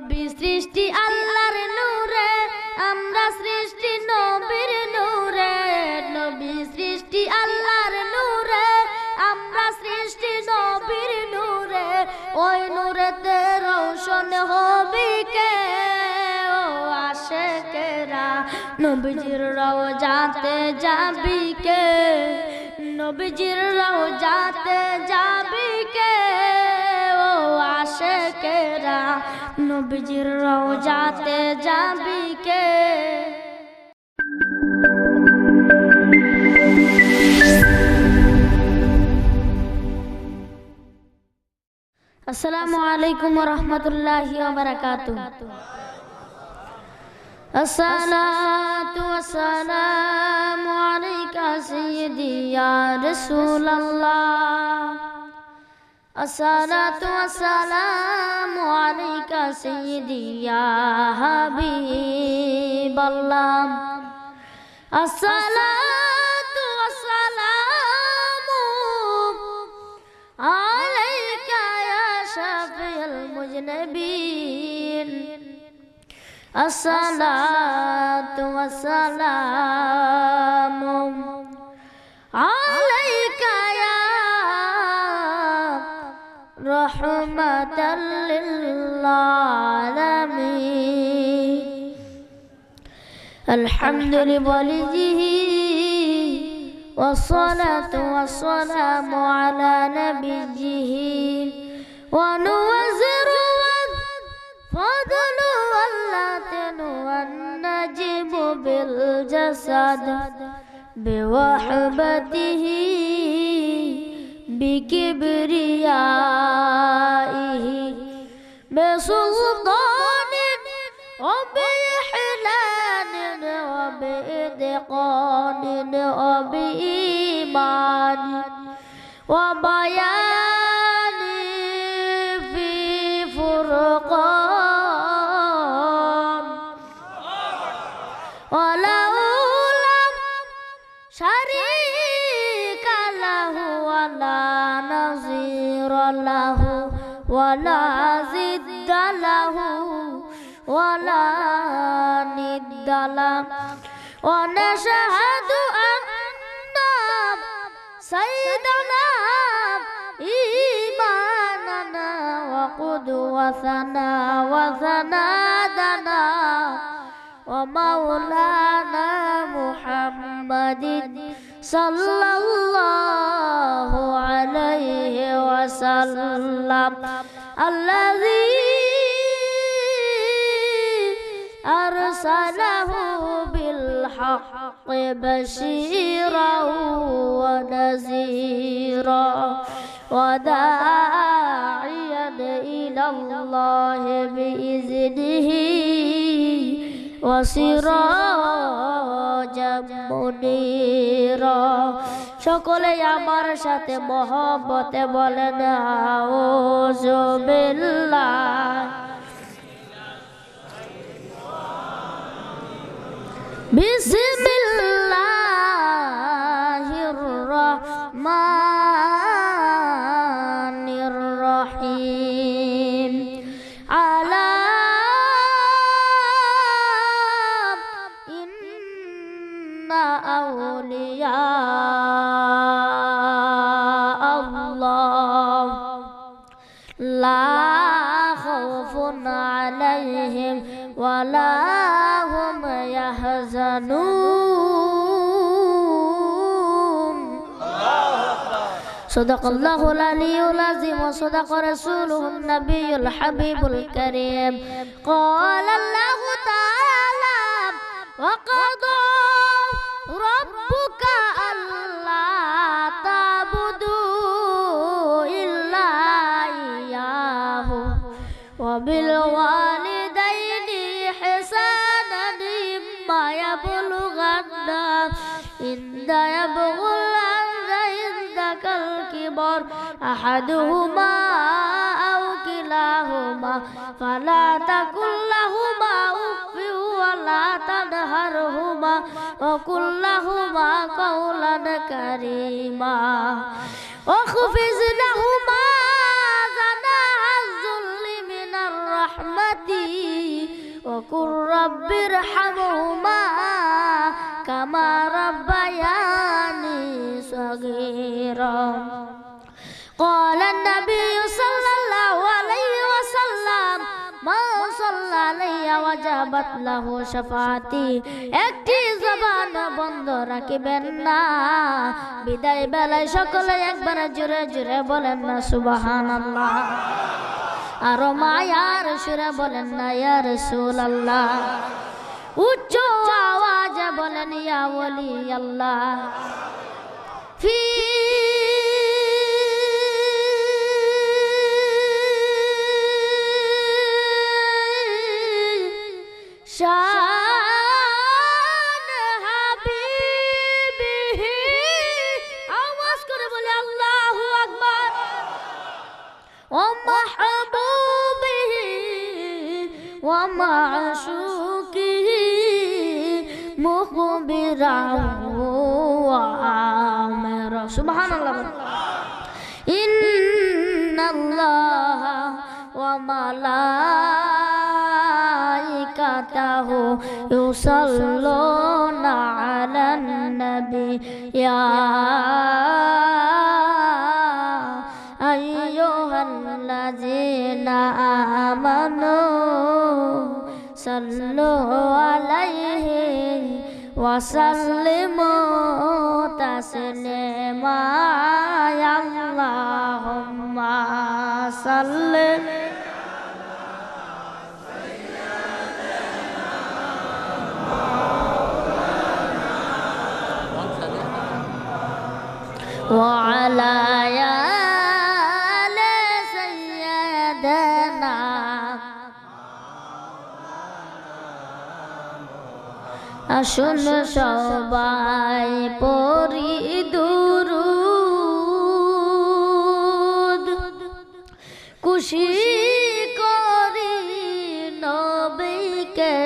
নবী সৃষ্টি আল্লাহর নূরে, আমরা সৃষ্টি নবীর নূরে। নবী সৃষ্টি আল্লাহর নূরে, আমরা সৃষ্টি নবীর নূরে। ওই নূরেতে রোশন হবি কে ও আশিকেরা, নবীজির রওজাতে যাবি কে, নবীজির রওজাতে যাবি কে ও আশিকেরা, নবীজির রওজাতে যাবি কে। আসসালামু আলাইকুম ওয়া রাহমাতুল্লাহি ওয়া বারাকাতুহু। আসসালাতু ওয়াসসালামু আলাইকা সাইয়্যিদি ইয়া রাসূলুল্লাহ, আসসালাতু ওয়াসসালামু আলাইকা সাইয়্যিদি ইয়া হাবিবাল্লাহ, আসসালাতু ওয়াসসালামু আলাইকা ইয়া শাফিউল মুজনিবিন, আসসালাতু ওয়াসসালামু আলাইকা ইয়া রাহমাতাল লিল আলামিন। আলহামদুলিল্লাহি والصلاة والسلام على نبيه ونوزر والفضل واللاتن والنجم بالجسد بوحبته بكبريائه بسلطان وبإحلال وبإتقان وبإيمان وبيان في فرقان، وله لم شريك له ولا نظير له ولا ضد له ولا ند له، ونشهد أن سيدنا إمامنا وقدوتنا وسندنا ومولانا محمد صلى الله عليه وسلم، الذي أرسله بالحق بشيرا ونذيرا وداعيا إلى الله بإذنه وسراجا منيرا। সকলে আমার সাথে মহব্বতে বলেন আউযু বিল্লাহ। বিসমিল্লাহির রহমানির রহিম। আলা ইন্না আউলিয়া আল্লাহ লা খাউফুন আলাইহিম ওয়ালা হুম ইয়াহজানুন। সাদাকাল্লাহুল আলিয়্যুল আযীম ওয়া সাদাকা রাসূলুহুন নাবিয়্যুল হাবিবুল কারীম। ক্বালাল্লাহু তাআলা ওয়া ক্বাদা রাব্বুকা আল্লা তা'বুদু ইল্লা ইয়্যাহু ওয়া বিল ওয়ালিদাইনি ইহসানান ইম্মা ইয়াবলুগান্না ইনদাকাল কিবার আহাদুহুমা আও কিলাহুমা ফালা তাকুল লাহুমা উফফিন ওয়া লা তানহারহুমা ওয়া কুল লাহুমা কাওলান কারীমা واخفض لهما جناح الذل من الرحمة وقل رب ارحمهما كما ربياني صغيرا قال النبي صلى الله عليه وسلم من صلى علي وجبت له شفاعتي একটি জবান বন্ধ রাখবেন না বিদায় বেলায় সকলে একবার জোরে জোরে বলেন না সুবহানাল্লাহ আর মায়ার সুরে বলেন না ইয়া রাসূলুল্লাহ উচ্চ আওয়াজে বলেন ইয়া ওলি আল্লাহ ফি শান হাবিবিহি আওয়াজ করে বলে আল্লাহু আকবার ও মাহবুবিহি ওয়া মাশুকিহি মুখবিরাহু ওয়া আমিরা সুবহানাল্লাহ ইন্নাল্লাহা ওয়া মালাইকাতাহু ইউসাল্লুনা আলান নবী ইয়া আইয়ুহাল্লাযীনা আমানু সাল্লু আলাইহি ওয়া সাল্লিমু তাসলিমা আল্লাহুম্মা সাল্লি ওয়া আলা আলি সাইয়্যিদানা আসুন সবাই পড়ি দুরূদ খুশি করি নবীকে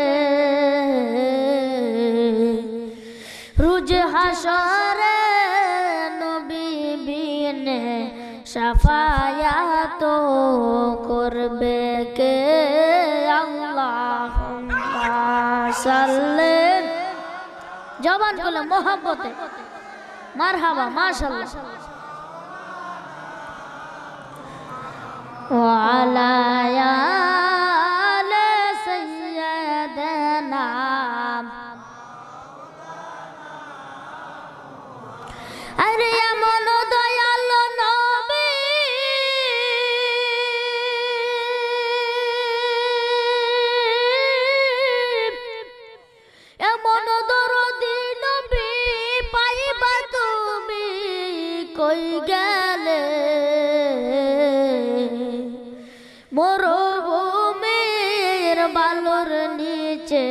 রোজ হাসরে নবী বিনে শাফায়াত করবে কে আল্লাহুম্মা সাল্লি জবান খুলে মোহাব্বতে মারহাবা মাশাআল্লাহ ওয়া আলা আলি সাইয়্যিদানা আরে এমন দয়াল নবী এমন দরদি নবী পাইবা তুমি কই গেলে মরুভূমির বালুর নিচে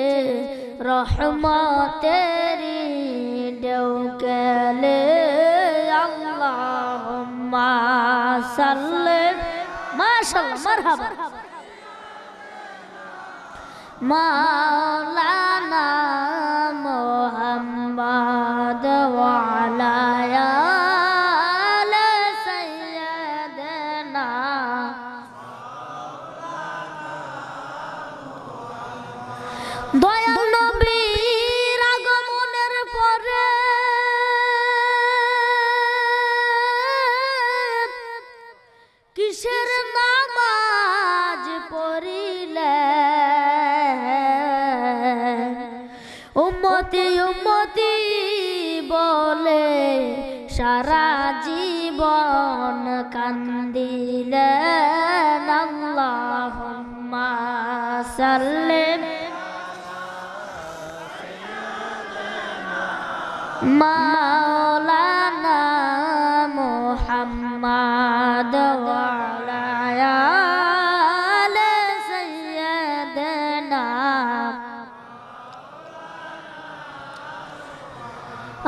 রহমতেরি ঢেউ গেলে আল্লাহুম্মা সাল্লি মাশাআল্লাহ মারহাবা মাওলানা মুহাম্মদ ওয়া আলা আলি সাইয়্যিদানা দয়াল নবীর আগমনের পরে কিসের নামাজ পড়িলে উম্মতি উম্মতি বলে সারা জীবন কান্দিলেন আল্লাহুম্মা সাল্লি মাওলানা মুহাম্মদ ওয়া আলা আলি সাইয়্যিদানা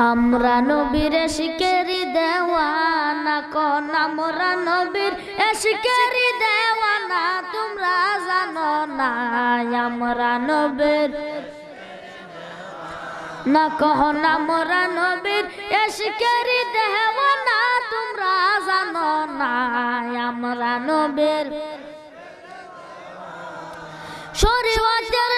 আমরা নবীর ইশকেরি দেওয়ানা কোন আমরা নবীর ইশকেরি দেওয়ানা তোমরা জানো না আমরা নবীর না কহন আমরা নবীর ইশকেরি দেওয়ানা তোমরা জানো না আমরা নবীর শরীয়তের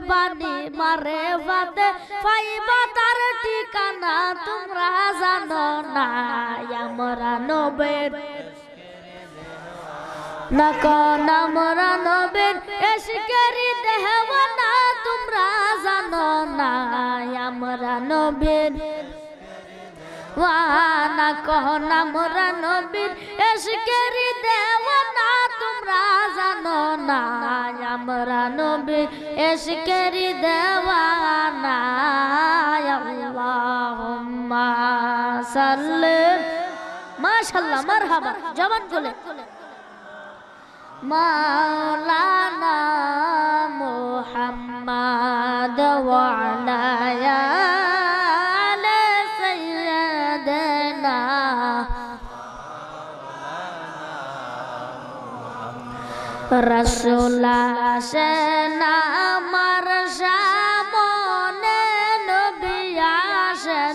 বাণী মারে ফাতে পাইবা তার ঠিকানা তোমরা জানো না আমরা নবীর না কোন আমরা নবীর এশকেরি দেওয়ানা তোমরা জানো না আমরা নবীর ওয়ানা কোন আমরা নবীর এশকেরি দেওয়ানা তোমরা জানো না আমরা নবীর এশকেরি দেওয়ানা আল্লাহুম্মা সাল্লি মাশাআল্লাহ মারহাবা জবান খুলে মাওলানা মুহাম্মদ ওয়া আলা আলি সাইয়্যিদিনা রাসূল আসেন আমার সামনে নবী আসেন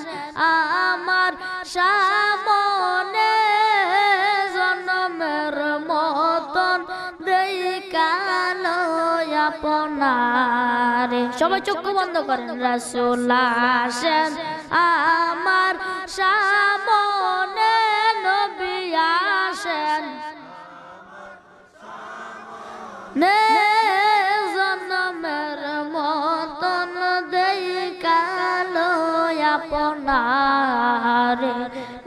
আমার সামনে জনমের মতন দেখালো আপনার সবাই চক্ষু বন্ধ করেন রাসূল আসেন আমার সামনে নবী আসেন জনমের মতন দেখালো আপনার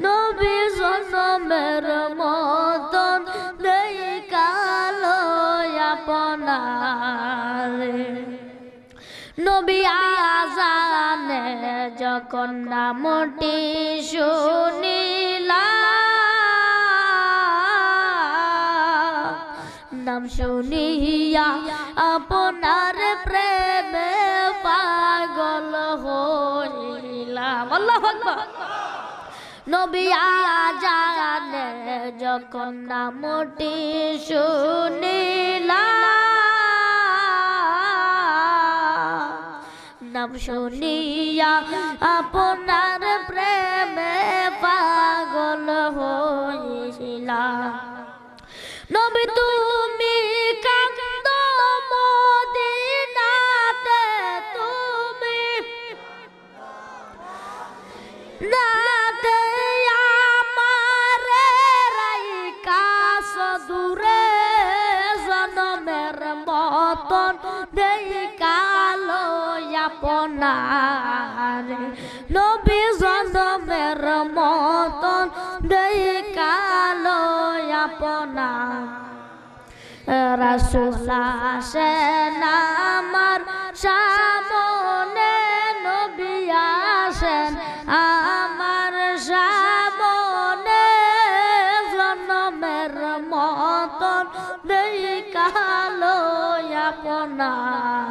নবী জনমের মতন দেখালো আপনার নবী আজানে যখন নামটি শুনিলা নাম শুনিয়া আপনার প্রেমে পাগল হইলাম আল্লাহু আকবার নবী আজানে যখন নামটি শুনিলা নাম শুনিয়া আপনার প্রেমে পাগল হইলাম নবী তুমি কান্দ মদিনাতে তুমি নাতে আমারে রাইকা সদুরে জনমের মতন দেখালো আপনার নবী জনমের মতন দেখালো আপনার রাসূল আসেন আমার সামনে নবী আসেন আমার সামনে জনমের মতন দেখালো আপনার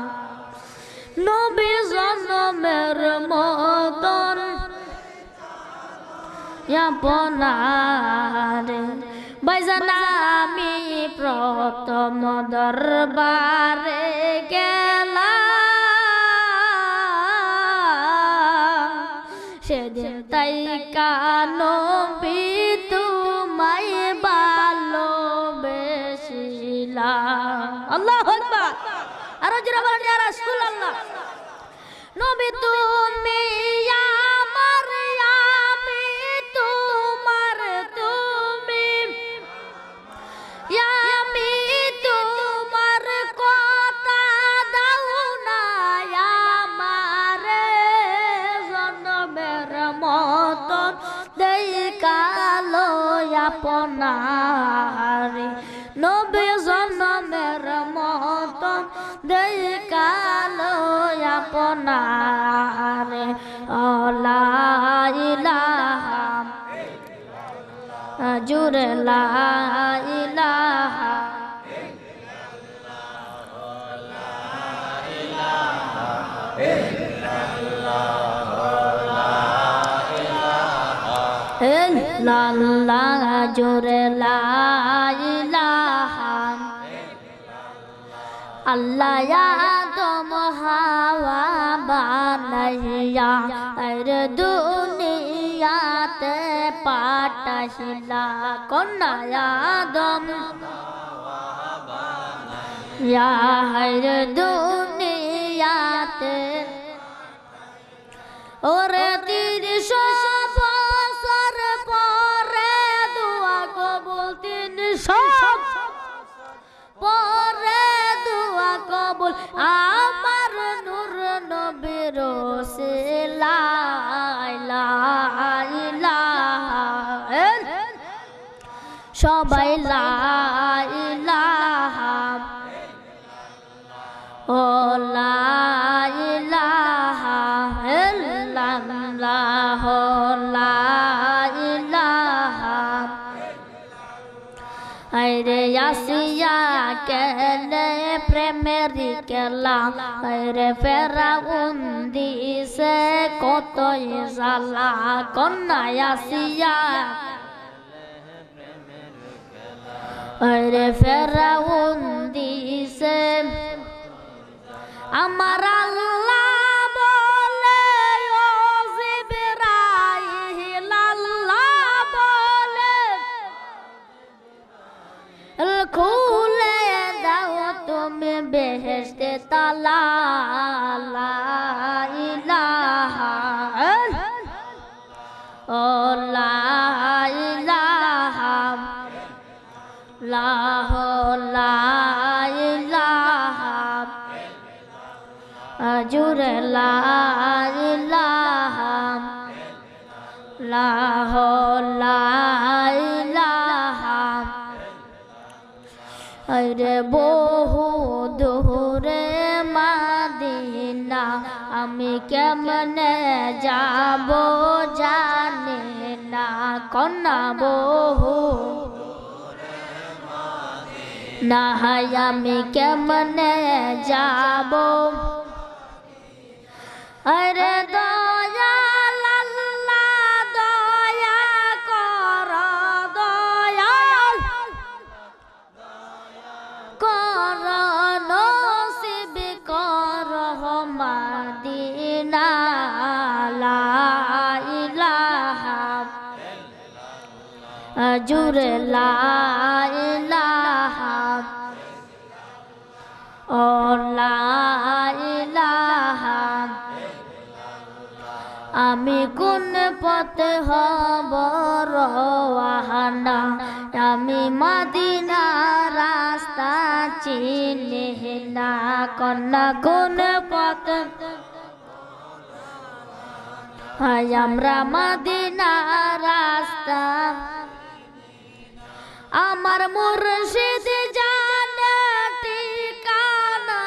নবী জনমের মতন আপনার ভাইজান আমি প্রথম দরবারে গেলাম সেদিন তাই নবী তোমায় ভালোবেসেছিলাম আল্লাহু আকবার আর জোরে বলেন ইয়া রাসূলুল্লাহ নবী তুমি আমার আমি তোমার তুমি আমি তোমার কথা দাও না আমারে জনমের মতন দেখালো আপনার নবী জনমের মতন দেখালো আপনার লা ইলাহা জুরে লা ইলাহা ইল্লাল্লাহ জুরে লা ইলাহা আল্লাহ আদম হাওয়া বানাইয়া আর দুনিয়াতে পাঠাইলা কন্যা আদম ইয়া দুনিয়া ওরে ৩০ বছর পরে দোয়া কবুল, ৩০ পরে দোয়া কবুল, আমার নূর নবীর ওসিলায় লা ইলাহা, সবাই লা ইলাহা ও লা ইলাহা ইল্লাল্লাহ, লা ইলাহা। আরে আসিয়া কেনে প্রেমের খেলা, আরে ফেরাউন দিছে কত জ্বালা, কন্যা আসিয়া আরে ফেরাউন দিছে। আমার আল্লাহ বলে ও জিবরাইল, আল্লাহ বলে খুলে দাও তুমি বেহেশতে তালা, লা ইলাহা ও লা ইলাহা লাহ লা ইলাহা জুরে লা ইলাহা লাহ লা ইলাহা। আরে বহু দূরে মাদিনা, আমি কেমনে যাব জানি না, কন্যা বহু না আমি কেমনে যাব। আরে দয়াল আল্লাহ দয়া কর, দয়াল কর নসিব কর মাদিনা, লা ইলাহা জুরে লা ইলাহা ও লা ইলাহা। আমি কোন পথে হব রওয়ানা, আমি মদিনা রাস্তা চিনি না, কন্যা কোন পথ হায় আমরা মদিনা রাস্তা, আমার মুর্শিদ জানে ঠিকানা,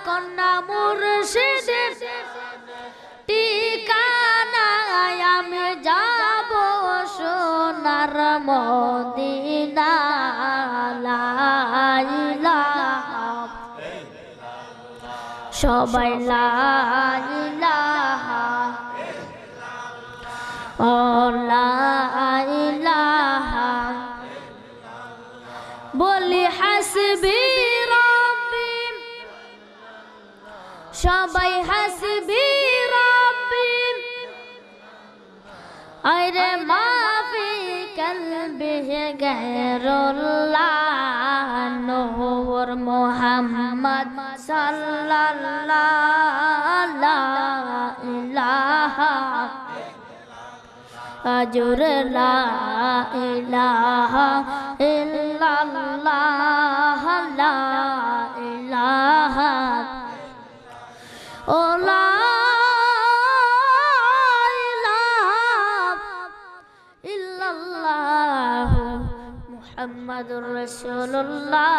কন্যা মুর্শিদ ঠিকানা, আমি যাব সোনার মদিনা, লা ইলাহা সবাই লা ইলাহা ও লা ইলাহা বলি হাসবি রব্বি, সবাই হাসবি রব্বি, আরে মাফি কলবি গায়রুল্লাহ, নূর মুহাম্মদ সাল্লাল্লাহু লা ইলাহা আজুর লা ইলাহা ইল্লাল্লাহ, লা ইলাহা ও লা ইলাহা ইল্লাল্লাহ মুহাম্মাদুর রাসূলুল্লাহ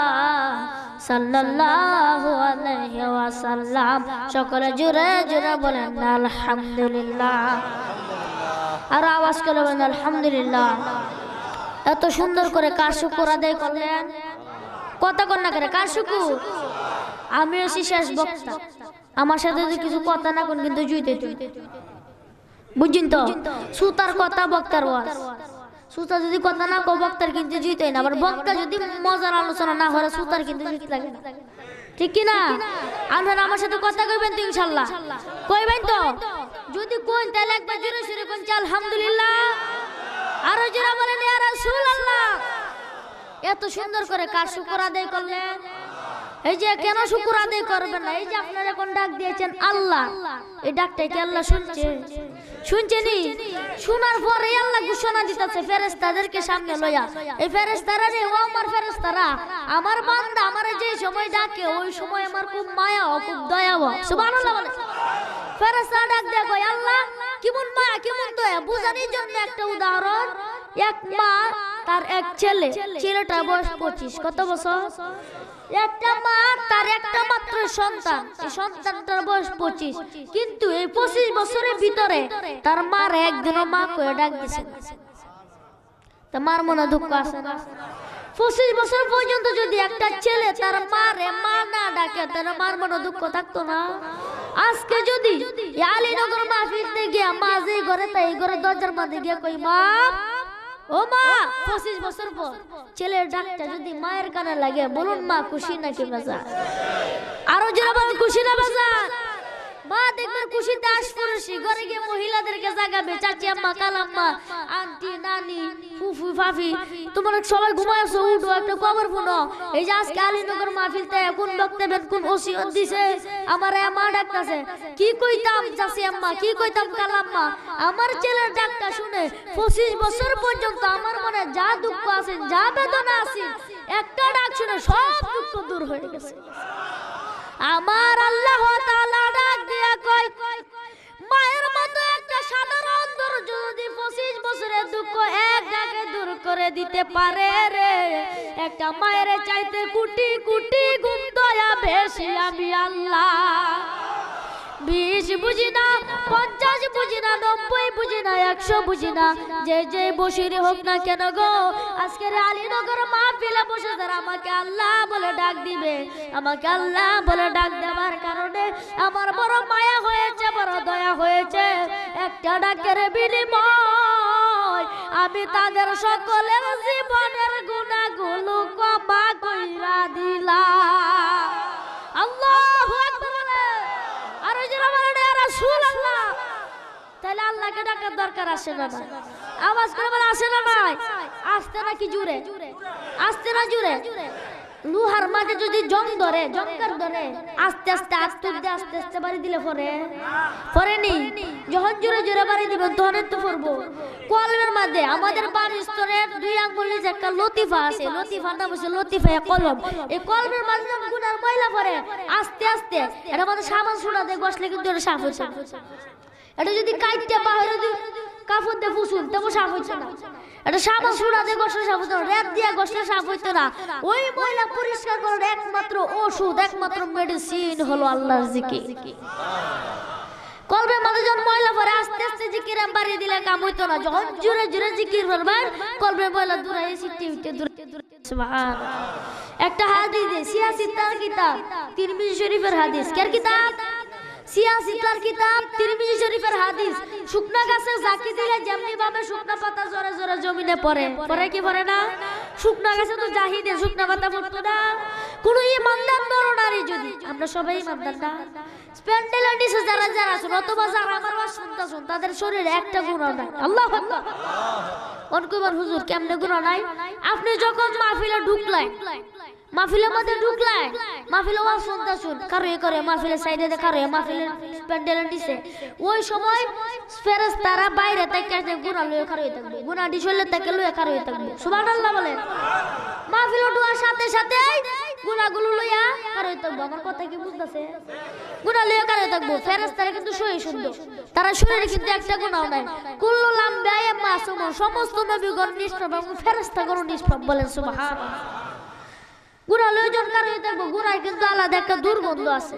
সাল্লাল্লাহু আলাইহি ওয়াসাল্লাম। সকলে জোরে জোরে বলেন আলহামদুলিল্লাহ, আর আওয়াজ করে বলেন আলহামদুলিল্লাহ। এত সুন্দর করে কার শুকর আদায় করলেন, কথা কন্যা করে কার শুকুর? আমি হচ্ছি শেষ বক্তা, আমার সাথে যদি কিছু কথা না কোন কিন্তু জুইতে বুঝছেন তো, সুতার কথা বক্তার ওয়াজ, সুতা যদি কথা না কো বক্তার কিন্তু জুইতে না, আবার বক্তা যদি মজার আলোচনা না করে সুতার কিন্তু জুইতে লাগে না, ঠিক কি না? আপনারা আমার সাথে কথা কইবেন তো ইনশাআল্লাহ, কইবেন তো? যদি কোন তাহলে একবার জোরে সুরে কোন আলহামদুলিল্লাহ, আরো জোরে বলেন ইয়া রাসূলুল্লাহ। এত সুন্দর করে কার শুকর আদায় করলেন, এই যে কেন শুকর আদায় করবেন না? এই যে আপনারা কোন ডাক দিয়েছেন আল্লাহ, এই ডাকটা কি আল্লাহ শুনছে? শুনছেনি? শোনার পরে আল্লাহ ঘোষণা দিতেছে ফেরেশতাদেরকে সামনে লইয়া, এই ফেরেশতারা রে, ও আমার ফেরেশতারা, আমার বান্দা আমারে যে সময় ডাকে ওই সময় আমার খুব মায়া ও খুব দয়া হয়। সুবহানাল্লাহ বলে। ফেরেশতা ডাক দেয় কই আল্লাহ কেমন মায়া কেমন দয়া বুঝানোর জন্য একটা উদাহরণ। এক মা তার এক ছেলে, ছেলেটার বয়স 25। কত বছর? একটা মা তার একটা মাত্র সন্তান, এই সন্তানটার বয়স 25, কিন্তু এই 25 বছরের ভিতরে তার মার একদিনও মা কয়ে ডাক দিছে না। তা মার মনে দুঃখ আছে না? 25 বছর পর্যন্ত যদি একটা ছেলে তার মারে মা না ডাকে, তার মার মনে দুঃখ থাকতো না? আজকে যদি আলীনগর মাহফিলতে গিয়া মা যে ঘরে তাই ঘরে দরজার মধ্যে গিয়া কই মা, ও মা, 25 বছর পর ছেলের ডাকটা যদি মায়ের কানে লাগে, বলুন মা খুশি নাকি বেজার? আরো যারা খুশি না বেজার? মা দেখবেন খুশিতে আশফরশি ঘরে গিয়ে মহিলাদেরকে জাগাবে, চাচি আম্মা, কালাম্মা, আন্টি, নানি, ফুফু, ফাফি, তোমরা সবাই ঘুমাইছো, উঠো একটা খবর শুনো। এই যে আজকে আলীনগর মাহফিলতে কোন বক্তব্যে কোন ওসিয়ত দিছে, আমারে মা ডাকতাছে, কি কইতাম চাচি আম্মা, কি কইতাম কালাম্মা, আমার ছেলের ডাকটা শুনে 25 বছর পর্যন্ত আমার মনে যা দুঃখ আছে, যা বেদনা আছে, একটা ডাক শুনে সব দুঃখ দূর হয়ে গেছে। আমার আল্লাহ তাআলা ডাক দিয়া কয়, মায়ের মতো একটা সাধারণ ধৈর্য যদি 25 বছরের দুঃখ এক ডাকে দূর করে দিতে পারে রে, একটা মায়ের চাইতে কোটি কোটি গুণ দয়া বেশি আমি আল্লাহ। 20 বুঝি না, 50 বুঝি না, 90 বুঝি না, 100 বুঝি না, যে যে বসিরে হোক না কেন গো, আজকের আলীনগর মাহফিলে বসে যারা আমাকে আল্লাহ বলে ডাক দিবে, আমাকে আল্লাহ বলে ডাক দেওয়ার কারণে আমার বড় মায়া হয়েছে, বড় দয়া হয়েছে। একটা ডাকের বিনিময় আমি তাদের সকলের জীবনের গুনাহগুলো ক্ষমা কইরা দিলাম। আল্লাহু আকবার। আর ওই যে আমার রাসূলুল্লাহ, তাহলে আল্লাহকে ডাকার দরকার আসে না? আওয়াজ করে বলে আসে না ভাই? আসতে নাকি জুড়ে? আসতে না জুড়ে? লোহার মাঝে যদি জং ধরে, জঙ্কার ধরে, আস্তে আস্তে আস্তে আস্তে আস্তে বাড়ি দিলে পরে যখন জোরে জোরে বাড়ি দিবেন তখন তো পড়বো। কলমের মধ্যে আমাদের বাড়ির স্তরের 2 আঙ্গুল নিচে একটা লতিফা আছে, লতিফার নাম হচ্ছে লতিফা কলম। এই কলমের মাঝে গুনার ময়লা পড়ে আস্তে আস্তে, এটা আমাদের সাবান সোডা দিয়ে ঘষলে কিন্তু এটা সাফ হচ্ছে। এটা যদি কাইটটা বাহিরে কাপড় দিয়ে ফুসুন তবু সাফ হচ্ছে না। এটা সাবান সোডা দিয়ে ঘষলে সাফ হতো না, রেত দিয়ে ঘষলে সাফ হইতো না। ওই ময়লা পরিষ্কার করার একমাত্র ওষুধ, একমাত্র মেডিসিন হলো আল্লাহর জিকির। কলবের মাঝে যখন ময়লা পড়ে আস্তে আস্তে জিকির বাড়িয়ে দিলে কাম হইতো না। যখন জোরে জোরে জিকির করবেন কলবের ময়লা দূরে সিটে দূরে। সুবহানাল্লাহ। একটা হাদিস সিয়াসিতার কিতাব তিরমিজি শরীফের হাদিস, কার কিতাব? সিয়াসিতার কিতাব তিরমিজি শরীফের হাদিস। শুকনা গাছে জাকি দিলে যেমনি ভাবে শুকনা পাতা জোরে জোরে জমিনে পড়ে, পড়ে কি পড়ে না? শুকনা গাছে তো জাহিদে শুকনা পাতা পড়তো না। কোন ইমানদার নরনারী যদি, আমরা সবাই ইমানদার না, স্পেন্ডেলাইটিসে যারা যারা আছেন অথবা যারা আমার ওয়াজ শুনতাছেন তাদের শরীরে একটা গুনাহ নাই। আল্লাহু আকবার। অনকুবার হুজুর কেমনে গুনাহ নাই? আপনি যখন মাহফিলে ঢুকলেন, মাহফিলের মধ্যে ঢুকলেন, মাহফিলে ওয়াজ শুনতাছেন, কারো করে মাহফিলের সাইডে কারো মাহফিলের স্পেন্ডেলের নিচে, ওই সময় ফেরেশতারা বাইরে থেকে গুনাহ লয়ে কারো থাকবে, গুনাহ ডিশলে থেকে লয়ে কারো থাকবে। সুবহানাল্লাহ বলেন। মাহফিলে ঢোকার সাথে সাথে গুনাহগুলো লইয়া কারো থাকবে। আমার কথা কি বুঝতাছে? গুনাহ লইয়া কারো থাকবে। ফেরেশতারা কিন্তু সহি সুন্দর, তারা শরীরে কিন্তু একটা গুনাহ নাই। কুল্লু লামবিয়া মাসুম, সমস্ত নবীগণ নিষ্পাপ এবং ফেরেশতাগণ নিষ্পাপ। বলেন সুবহানাল্লাহ। গুনাহ লইয়া জন কারো থাকবে, গুনাহ কিন্তু আলাদা একটা দুর্গন্ধ আছে।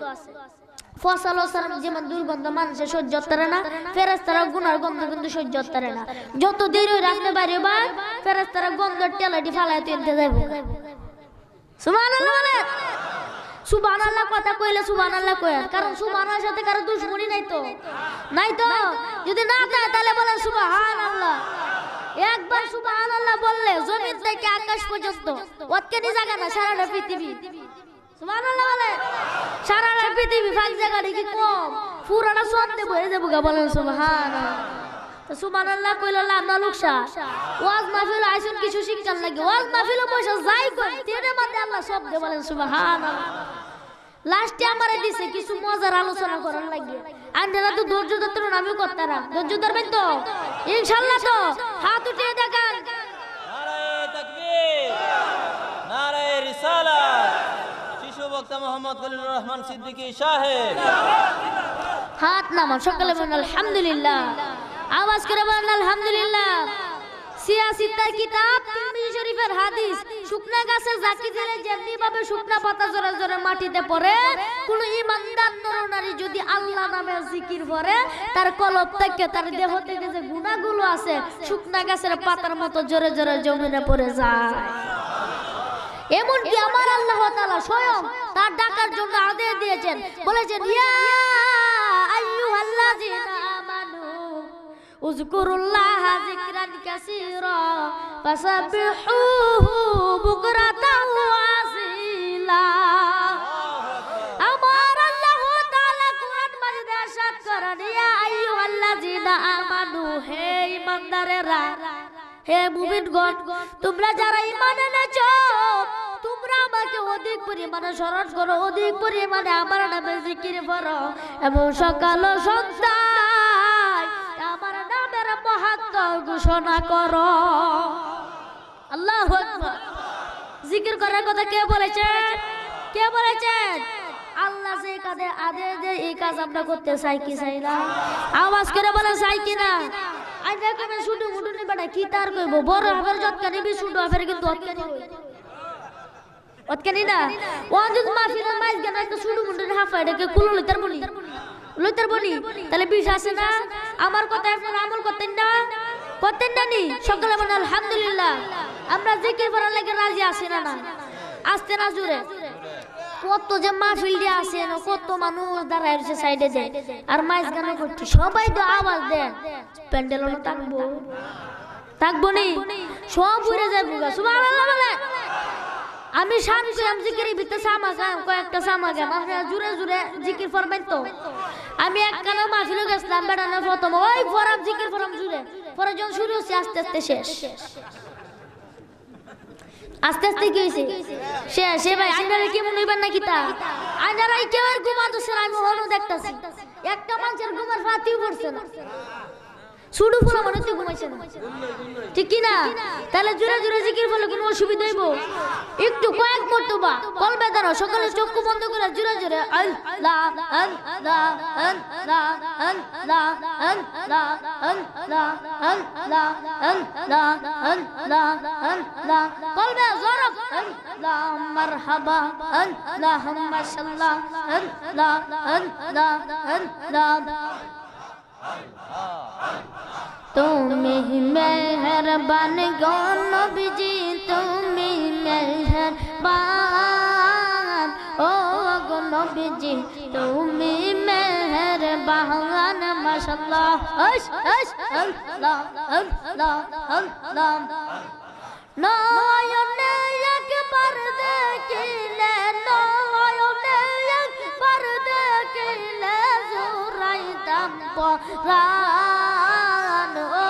ফসল যেমন দুর্গন্ধ মানুষের সহ্য করে না, ফেরেশতারা গুনার গন্ধ কিন্তু সহ্য করে না। যত দেরি হই রাস্তায় বাইরে বা ফেরেশতারা গন্ধের টেলাটি ফালায় তুলতে যাবে। সুবহানাল্লাহ বলেন। সুবহানাল্লাহ কথা কইলে সুবহানাল্লাহ কইেন, কারণ সুবহানাল্লাহর সাথে কারো দুশমনি নাই তো, নাই তো। যদি না থাকে তাহলে বলেন সুবহানাল্লাহ। একবার সুবহানাল্লাহ বললে জমিন থেকে আকাশ পর্যন্ত ওতকেনি জায়গা না, সারা পৃথিবী। সুবহানাল্লাহ বলে। সারা পৃথিবী ফাঁক জায়গা কি কম, পুরাটা সন্দেহ হয়ে যাবো গা। বলেন সুবহানাল্লাহ। তো সুবহানাল্লাহ কইলে লাভ না লোকসা। ওয়াজ মাহফিল আইসুন কিছু শিক্ষার লাগে, ওয়াজ মাহফিল পয়সা যাই কই তেরে মধ্যে আল্লাহ শব্দ বলেন সুবহানাল্লাহ। লাস্টে আমারে দিছে কিছু মজার আলোচনা করার লাগি। আপনারা তো ধৈর্য ধরতে আমিও করতাম, ধৈর্য ধরবেন তো ইনশাআল্লাহ? তো হাত উঠিয়ে দেখান। নারায়ে তাকবীর, নারায়ে রিসালাত। শিশু বক্তা মোহাম্মদ খলিলুর রহমান সিদ্দিকী সাহেব। হাত নামান, সকালে বলেন আলহামদুলিল্লাহ, আওয়াজ করে বলেন আলহামদুলিল্লাহ। সিয়াসিতার কিতাব তিরমিজি শরীফের হাদিস, শুকনা গাছে জাকি দিলে যেমনি ভাবে শুকনা পাতা জোরে জোরে মাটিতে পড়ে, কোন ঈমানদার নরনারী যদি আল্লাহ নামের জিকির করে, তার কলব থেকে তার দেহ থেকে যে গুনাহগুলো আছে শুকনা গাছের পাতার মতো জোরে জোরে জমিনে পড়ে যায়। এমনকি আমার আল্লাহ তাআলা স্বয়ং তার ডাকার জন্য আদেশ দিয়েছেন, বলেছেন ইয়া আইয়ুহাল্লাযিনা আমানু উযকুরুল্লাহ যিকরান কাসীরা ফাসাব্বিহুহু বুকরাতাও ওয়া আসীলা। আমার আল্লাহ তাআলা কোরআন মাজিদে ইরশাদ করেন, ইয়া আইয়ুহাল্লাযিনা আমানু, হে ঈমানদারেরা, হে মুমিনগণ, তোমরা যারা ঈমান এনেছো, তোমরা আমাকে অধিক পরিমাণে স্মরণ করো, অধিক পরিমাণে আমার নামে জিকির করো, এবং সকাল ও সন্ধ্যায় আমার নামের মাহাত্ম্য ঘোষণা করো। আল্লাহু আকবার। জিকির করার কথা কে বলেছেন? কে বলেছেন? আল্লাহ যে কাজে আদেশ দেয় এই কাজ আমরা করতে চাই কি চাই না? আওয়াজ করে বলে চাই কি না? আইনা কবে শুধু মুডু নিবা না, কি তার কইব? বড় হাফের যতকা নিবি শুধু হাফের কিন্তু অতকানি না। ওয়াজুদ মাহফিলের মাইজ গান একটা শুধু মুডু হাফা এটাকে কুলো লইতার বনি তাহলে বিষ আছে না? আমার কথা আপনারা আমল করতেন না? করতেন না নি? সকালে বলেন আলহামদুলিল্লাহ। আমরা জিকির করার লাগে রাজি আছি না? না আসতে না জুড়ে। কত যে মাহফিল দিয়ে আসে না, কত মানুষ দাঁড়ায় রয়েছে সাইডে দেয় আর মাইজ গান করছি, সবাই তো আওয়াজ দেন, প্যান্ডেল থাকবো নি, সব উড়ে যাবো। সুবহানাল্লাহ বলে। আমি শান্তি আমি জিকিরের ভিতরে সামাগাম, কয়েকটা সামাগাম আপনারা জুড়ে জুড়ে জিকির ফরবেন তো। আমি এক কানে মাহফিলে গেছিলাম, বেড়ানো প্রথম ওই ফরাম জিকির ফরাম জুড়ে, পরে যখন শুরু হচ্ছে আস্তে আস্তে শেষ, আস্তে আস্তে কি হয়েছে শেষ। ভাই আইনারা কি মনে হইবেন নাকি? তা আইনারা কেউ আর ঘুমাতেছে না, আমি হলো দেখতেছি একটা মানুষের ঘুমার ফাতিও পড়ছে না, শুধু ফুলা মনে হচ্ছে ঘুমাইছে না, ঠিক কি না? তাহলে জোরে জোরে জিকির বলে কোনো অসুবিধা হইব? একটু কয়েক মর্তবা কলবে দাঁড়াও, সকালে চক্ষু বন্ধ করে জোরে জোরে আল্লাহ আল্লাহ আল্লাহ আল্লাহ আল্লাহ আল্লাহ আল্লাহ আল্লাহ আল্লাহ আল্লাহ কলবে জোরে আল্লাহ মারহাবা আল্লাহ মাশাআল্লাহ আল্লাহ আল্লাহ আল্লাহ। তুমি মেহরবান গো নবীজি, তুমি মেহরবান ও গো নবীজি, তুমি মেহরবান মাশাআল্লাহ আল্লাহ আল্লাহ আল্লাহ। নয়নে একবার দেখিলে, নয়নে একবার দেখিলে জুরাইতাম পরাণ ও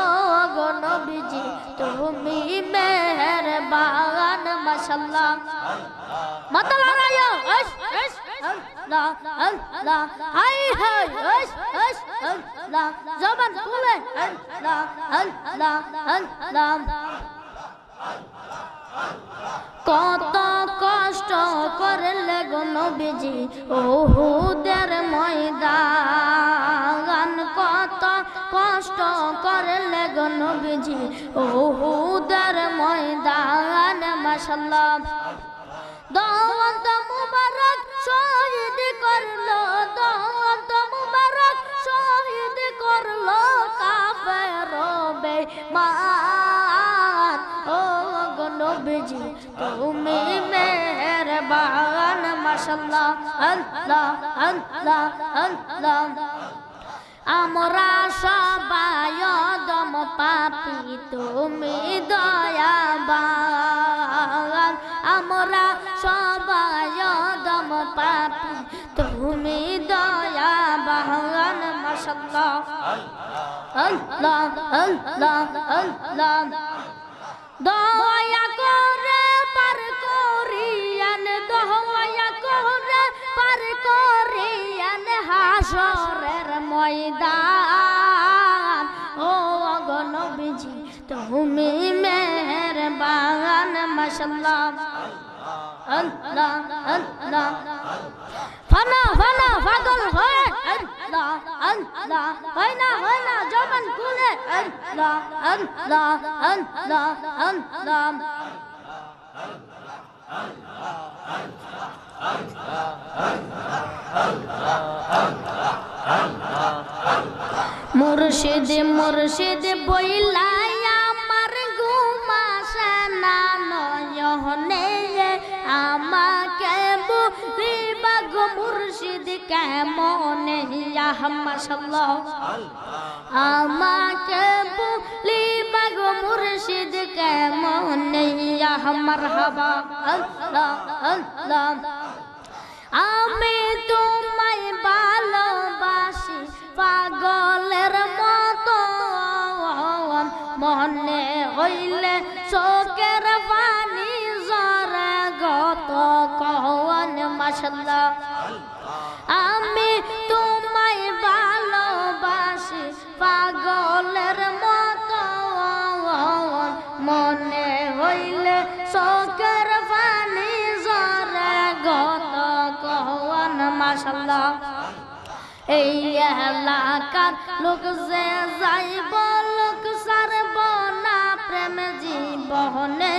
গো নবীজি, তুমি মেহরবান মাশাআল্লাহ। মাথা লাগাইও আল্লাহ আল্লাহ, হাই হাই আল্লাহ, জবান খুলে আল্লাহ আল্লাহ আল্লাহ। কত কষ্ট করলে গো নবীজি উহুদের ময়দান, কত কষ্ট করলে গো নবীজি উহুদের ময়দান মাশাআল্লাহ। দাওয়াত মুবারক শহীদ করলো, দাওয়াত মুবারক শহীদ করলো কাফের বেঈমান ও গো নবীজি, তুমি মেহরবান মাশাআল্লাহ আল্লাহ আল্লাহ আল্লাহ। আমরা সবাই অদম পাপী, তুমি দয়াবান, আমরা সবাই অদম পাপী, তুমি দয়াবান মাশাআল্লাহ আল্লাহ আল্লাহ আল্লাহ। দয়া করে পার করিয়ান, দয়া করে পার হাসরের ময়দান ও গো নবীজি তুমি মেহেরবান মাশাআল্লাহ আল্লাহ আল্লাহ ফানা ফানা পাগল হয়ে আল্লাহ আল্লাহ হয় না জবান খুলে আল্লাহ আল্লাহ আল্লাহ আল্লাহ মুর্শিদ মুর্শিদ বইলাই আমার ঘুমাসে না নয়নে আমাকে বলিবা গো মুর্শিদ কেমনে ইয়া মাশাআল্লাহ আমাকে বলিবা গো মুর্শিদ কেমনে ইয়া মারহাবা আল্লাহ আল্লাহ আমি তোমায় ভালোবাসি পাগলের মতো মনে হইলে চোখের পানি জরে গত কওয়ান মাশাআল্লাহ আমি তোমায় ভালোবাসি পাগলের মতো মনে হইলে চোখের পানি জরে গত কওয়ান মাশাআল্লাহ এই এলাকার লোক যে যাইব লোক সারব না প্রেম জীবনে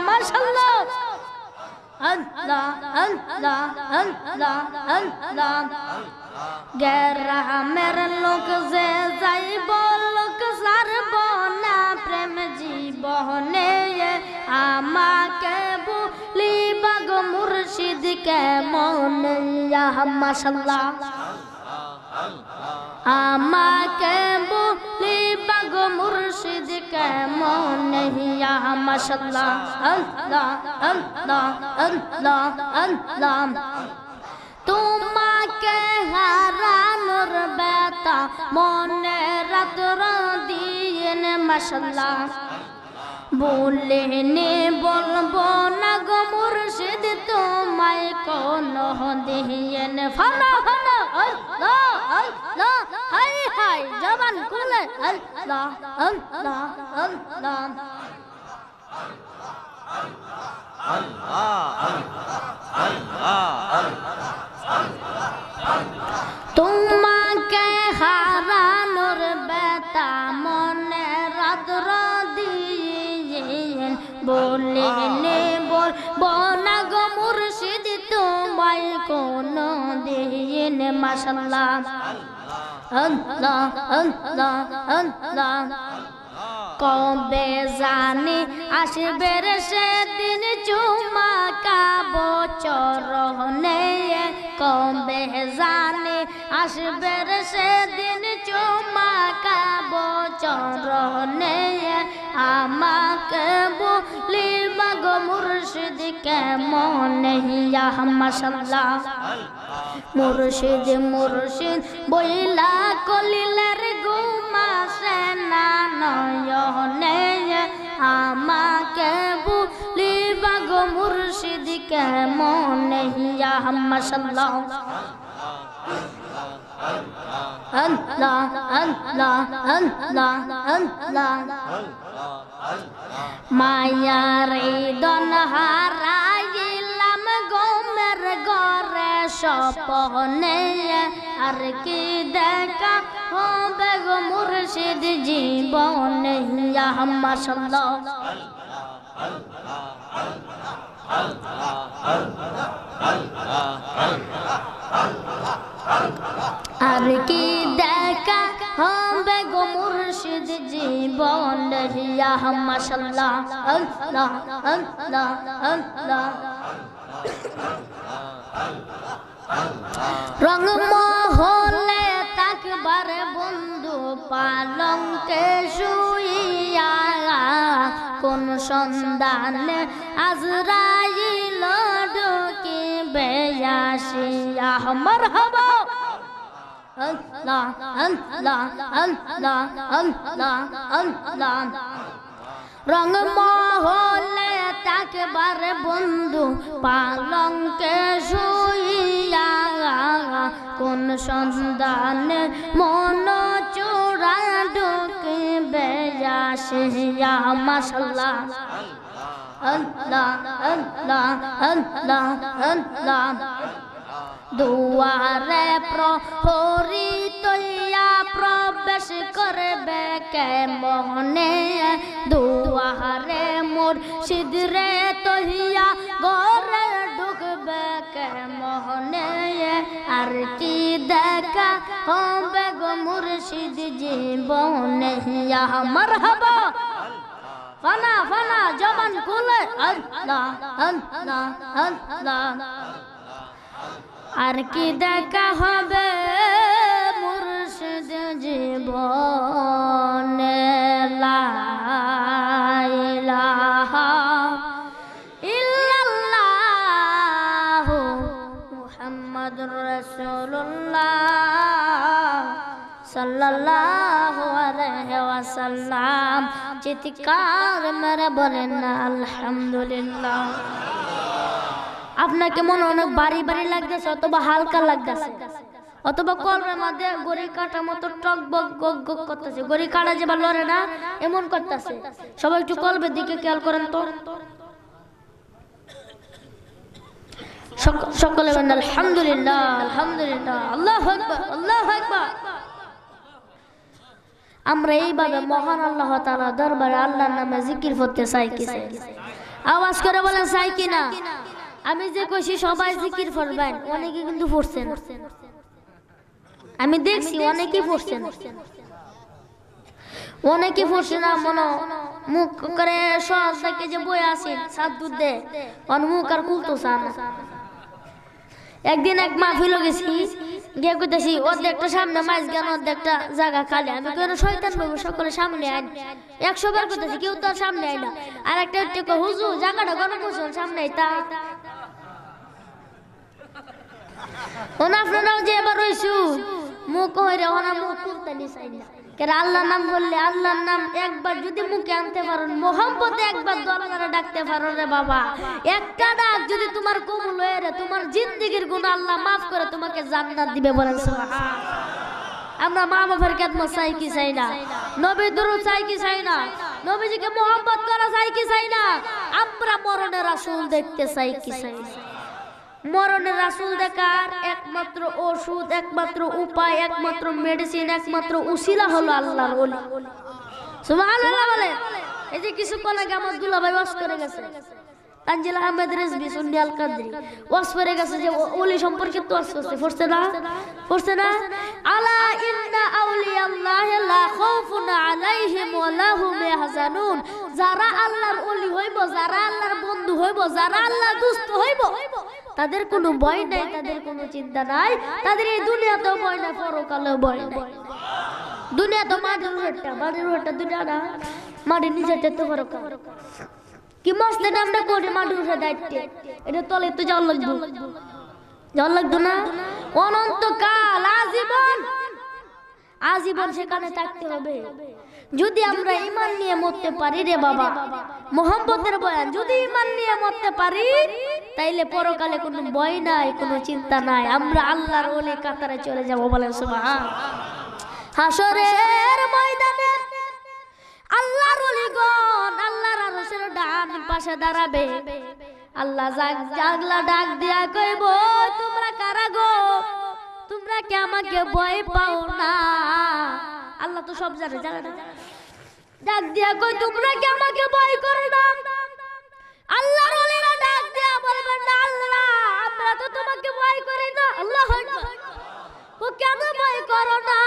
মাশাআল্লাহ আল্লাহ আল্লাহ আল্লাহ আল্লাহ গ্রামের লোক যে যাইব লোক সারব না প্রেম জীবনে আমাকে বলিবা গো মুর্শিদ কেমনে মাশাআল্লাহ আমাকে বলিবা গো মুর্শিদ কেমনে মাশাআল্লাহ আল্লাহ আল্লাহ আল্লাহ আল্লাহ তোমাকে হারানোর ব্যথা মনে রাত দিন মাশাআল্লাহ বলেনে বলবো না গো মুর্শিদ তোমায় কোন দিন ফানা ফানা আল্লাহ আল্লাহ হাই হাই জবান খুলে আল্লাহ আল্লাহ আল্লাহ তোমাকে হারানোর ব্যথা মনে রাত দিন বলেনে বলবো না গো মুর্শিদ তোমায় কোন দিন মাশাআল্লাহ আল্লাহ আল্লাহ আল্লাহ কবে জানি আসবে সেদিন চুমা কাবো চরণে কবে জানি আসবে সেদিন চুমা কাবো চরণে আমাকে বলিবা গো মুর্শিদ কেমনে ইয়া মাশাআল্লাহ মুর্শিদ মুর্শিদ বইলা কলিলের ঘুমাসে না নয়নে আমাকে বলিবা গো মুর্শিদ কেমনে ইয়া মাশাআল্লাহ আল্লাহ আল্লাহ আল্লাহ আল্লাহ মায়ার দন হারাইলাম গোমের ঘরে স্বপ্নে আর কি দেখা হবে গো মুর্শিদ জীবনে ইয়া মাশাআল্লাহ আর কি দেখা হবে গো মুর্শিদ জীবনে ইয়া মাশাআল্লাহ আল্লাহ আল্লাহ আল্লাহ রং মহলে তাকবার বন্ধু পালঙ্কে শুইয়া কোন সন্ধানে আজরাইল ঢুকিবে আসিয়া মারহাবা আল্লাহ আল্লাহ আল্লাহ আল্লাহ আল্লাহ রং মহলে তাকবার বন্ধু পালঙ্কে শুইয়া কোন সন্ধানে মন চোরা ঢুকবে আসে ইয়া মাশাআল্লাহ আল্লাহ আল্লাহ আল্লাহ আল্লাহ দুয়ারে প্রহরী তৈয়া প্রবেশ করবে কে মোহনে দুয়ারে মুর্শিদ রে তৈয়া ঘরে ঢুকবে কে মোহনে আর কি দেখা হবে গো মুর্শিদ জীবনে ইয়া মারহাবা ফানা ফানা জবান খুলে আল্লাহ আল্লাহ আল্লাহ আর কি দেখা হবে মুর্শিদ জীবনে লা ইলাহা ইল্লাল্লাহ মুহাম্মাদুর রাসূলুল্লাহ সাল্লাল্লাহু আলাইহি ওয়াসাল্লাম চিৎকার মেরে বলেন না আলহামদুলিল্লাহ। আপনাকে মনে অনেক বাড়ি বাড়ি লাগতেছে অথবা হালকা লাগতেছে অথবা কলমের মধ্যে গড়ি কাটা মতো টক বক গক গক করতেছে গড়ি কাটা যে বা লড়ে না এমন করতেছে সবাই একটু কলবের দিকে খেয়াল করেন তো সকলে বলেন আলহামদুলিল্লাহ আলহামদুলিল্লাহ আল্লাহু আকবার আল্লাহু আকবার। আমরা এইভাবে মহান আল্লাহ তাআলা দরবারে আল্লাহর নামে জিকির করতে চাই কি চাই আওয়াজ করে বলেন চাই কি না। আমি যে কইছি সবাই জিকির করবেন অনেকে কিন্তু পড়ছেন আমি দেখছি অনেকেই পড়ছেন অনেকে পড়ছে না মনে মুখ করে সহজ থেকে যে বই আসেন সাত দুধ দে মুখ আর খুলতো চান। একদিন এক মাহফিল গেছি গিয়ে কইতেছি অর্ধেকটা সামনে মাছ জ্ঞান অর্ধেকটা জায়গা খালি আমি কেন শয়তান বাবু সকলে সামনে আইন 100 বার কইতেছি কেউ তো সামনে আয় না আর একটা হুজুর জায়গাটা গণ বসল সামনে তা ওনা আপনারাও যে এবার রইছু মুখ হইরে ওনা মুখ খুলতে নিছাই না কে আল্লাহর নাম বললে আল্লাহর নাম একবার যদি মুখে আনতে পারো মোহাম্মদ একবার দরবারে ডাকতে পারো রে বাবা একটা ডাক যদি তোমার কবুল হয়ে রে তোমার জিন্দেগীর গুনাহ আল্লাহ maaf করে তোমাকে জান্নাত দিবে বলেন সুবহান। আমরা মা বাবার খেদমত চাই কি চাই না নবী দরুদ চাই কি চাই না নবীজিকে মোহাম্মত করা চাই কি চাই না আমরা মরণের রাসূল দেখতে চাই কি চাই না। মরণের রাসূল দেখার একমাত্র ওষুধ একমাত্র উপায় একমাত্র মেডিসিন একমাত্র উসিলা হলো আল্লাহর ওলি সুবহানাল্লাহ বলে। এই যে কিছুক্ষণ আগে আমার দুলাভাই ওয়াজ করে গেছে তানজিল আহমেদ রিজভী সুন্নি আল কাদরি ওয়াজ করে গেছে যে ওলি সম্পর্কে তো ওয়াজ করছে পড়ছে না আলা ইন্না আউলিয়াল্লাহি লা খাউফুন আলাইহিম ওয়া লাহুম ইয়াহজানুন। যারা আল্লাহর ওলি হইব যারা আল্লাহর বন্ধু হইব যারা আল্লাহর দোস্ত হইব তাদের কোনো ভয় নাই তাদের কোনো চিন্তা নাই তাদের এই দুনিয়াতেও ভয় নাই পরকালেও ভয় নাই। দুনিয়া তো মাটির রোডটা দুনিয়া না মাটির নিচেতে তো পরকাল কি মস্ত আমরা কোটি মাটির উপরে দাইতে এটা তলে তো যাওয়া লাগতো না অনন্তকাল আজীবন সেখানে থাকতে হবে। যদি আমরা ঈমান নিয়ে মরতে পারি রে বাবা মুহাম্মদের বয়ান যদি ঈমান নিয়ে মরতে পারি তাইলে পরকালে কোনো ভয় নাই কোনো চিন্তা নাই আমরা আল্লাহর ওলি কাতারে চলে যাব বলেন সুবহান। হাসরের ময়দানে আল্লাহর ওলিগণ আল্লাহর আরশের ডান পাশে দাঁড়াবে আল্লাহ জাগলা ডাক দিয়া কইব তোমরা কারা গো তোমরা কি আমাকে ভয় পাও না। আল্লাহ তো সব জানে না ডাক দিয়া কই তোমরা কি আমাকে ভয় করো না। আল্লাহর ওলিরা ডাক দিয়া বলবেন না আল্লাহ আমরা তো তোমাকে ভয় করি না। আল্লাহু আকবার ও কেন ভয় করো না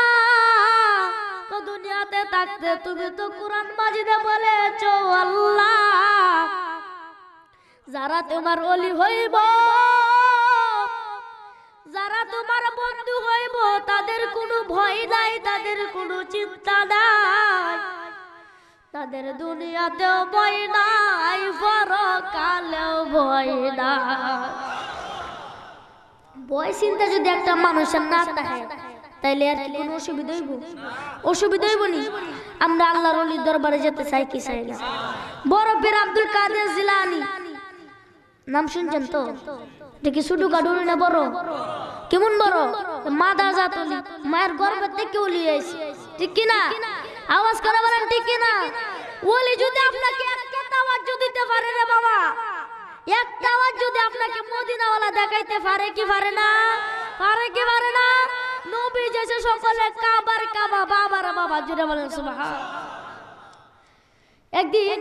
তো দুনিয়াতে থাকতে তুমি তো কোরআন মাজিদে বলেছো আল্লাহ যারা তোমার ওলি হইব যারা তোমার বন্ধু হইব তাদের কোনো ভয় নাই তাদের কোনো চিন্তা নাই তাদের দুনিয়াতেও ভয় নাই পরকালেও ভয় নাই। ভয় চিন্তা যদি একটা মানুষের না থাকে তাইলে আর কি কোনো অসুবিধা হইব নি। আমরা আল্লাহর ওলির দরবারে যেতে চাই কি চাই না। বড় পীর আব্দুল কাদের জিলানী নাম শুনছেন তো দেখি শুধু কাডুরি না বড় কেমন বড় মাদা জাতলি মায়ের গর্ভের থেকে ওলি আইছে ঠিক কি না আওয়াজ করে বলেন ঠিক কি না ওলি যদি আপনাকে একটা তাওয়াজ্জু দিতে পারে রে বাবা একটা আওয়াজ যদি আপনাকে মদিনাওয়ালা দেখাইতে পারে কি পারে না পারে কি পারে না নবী যেসে সকলে কাবার কাবা বাবার বাবা জুড়ে বলেন সুবহান একদিন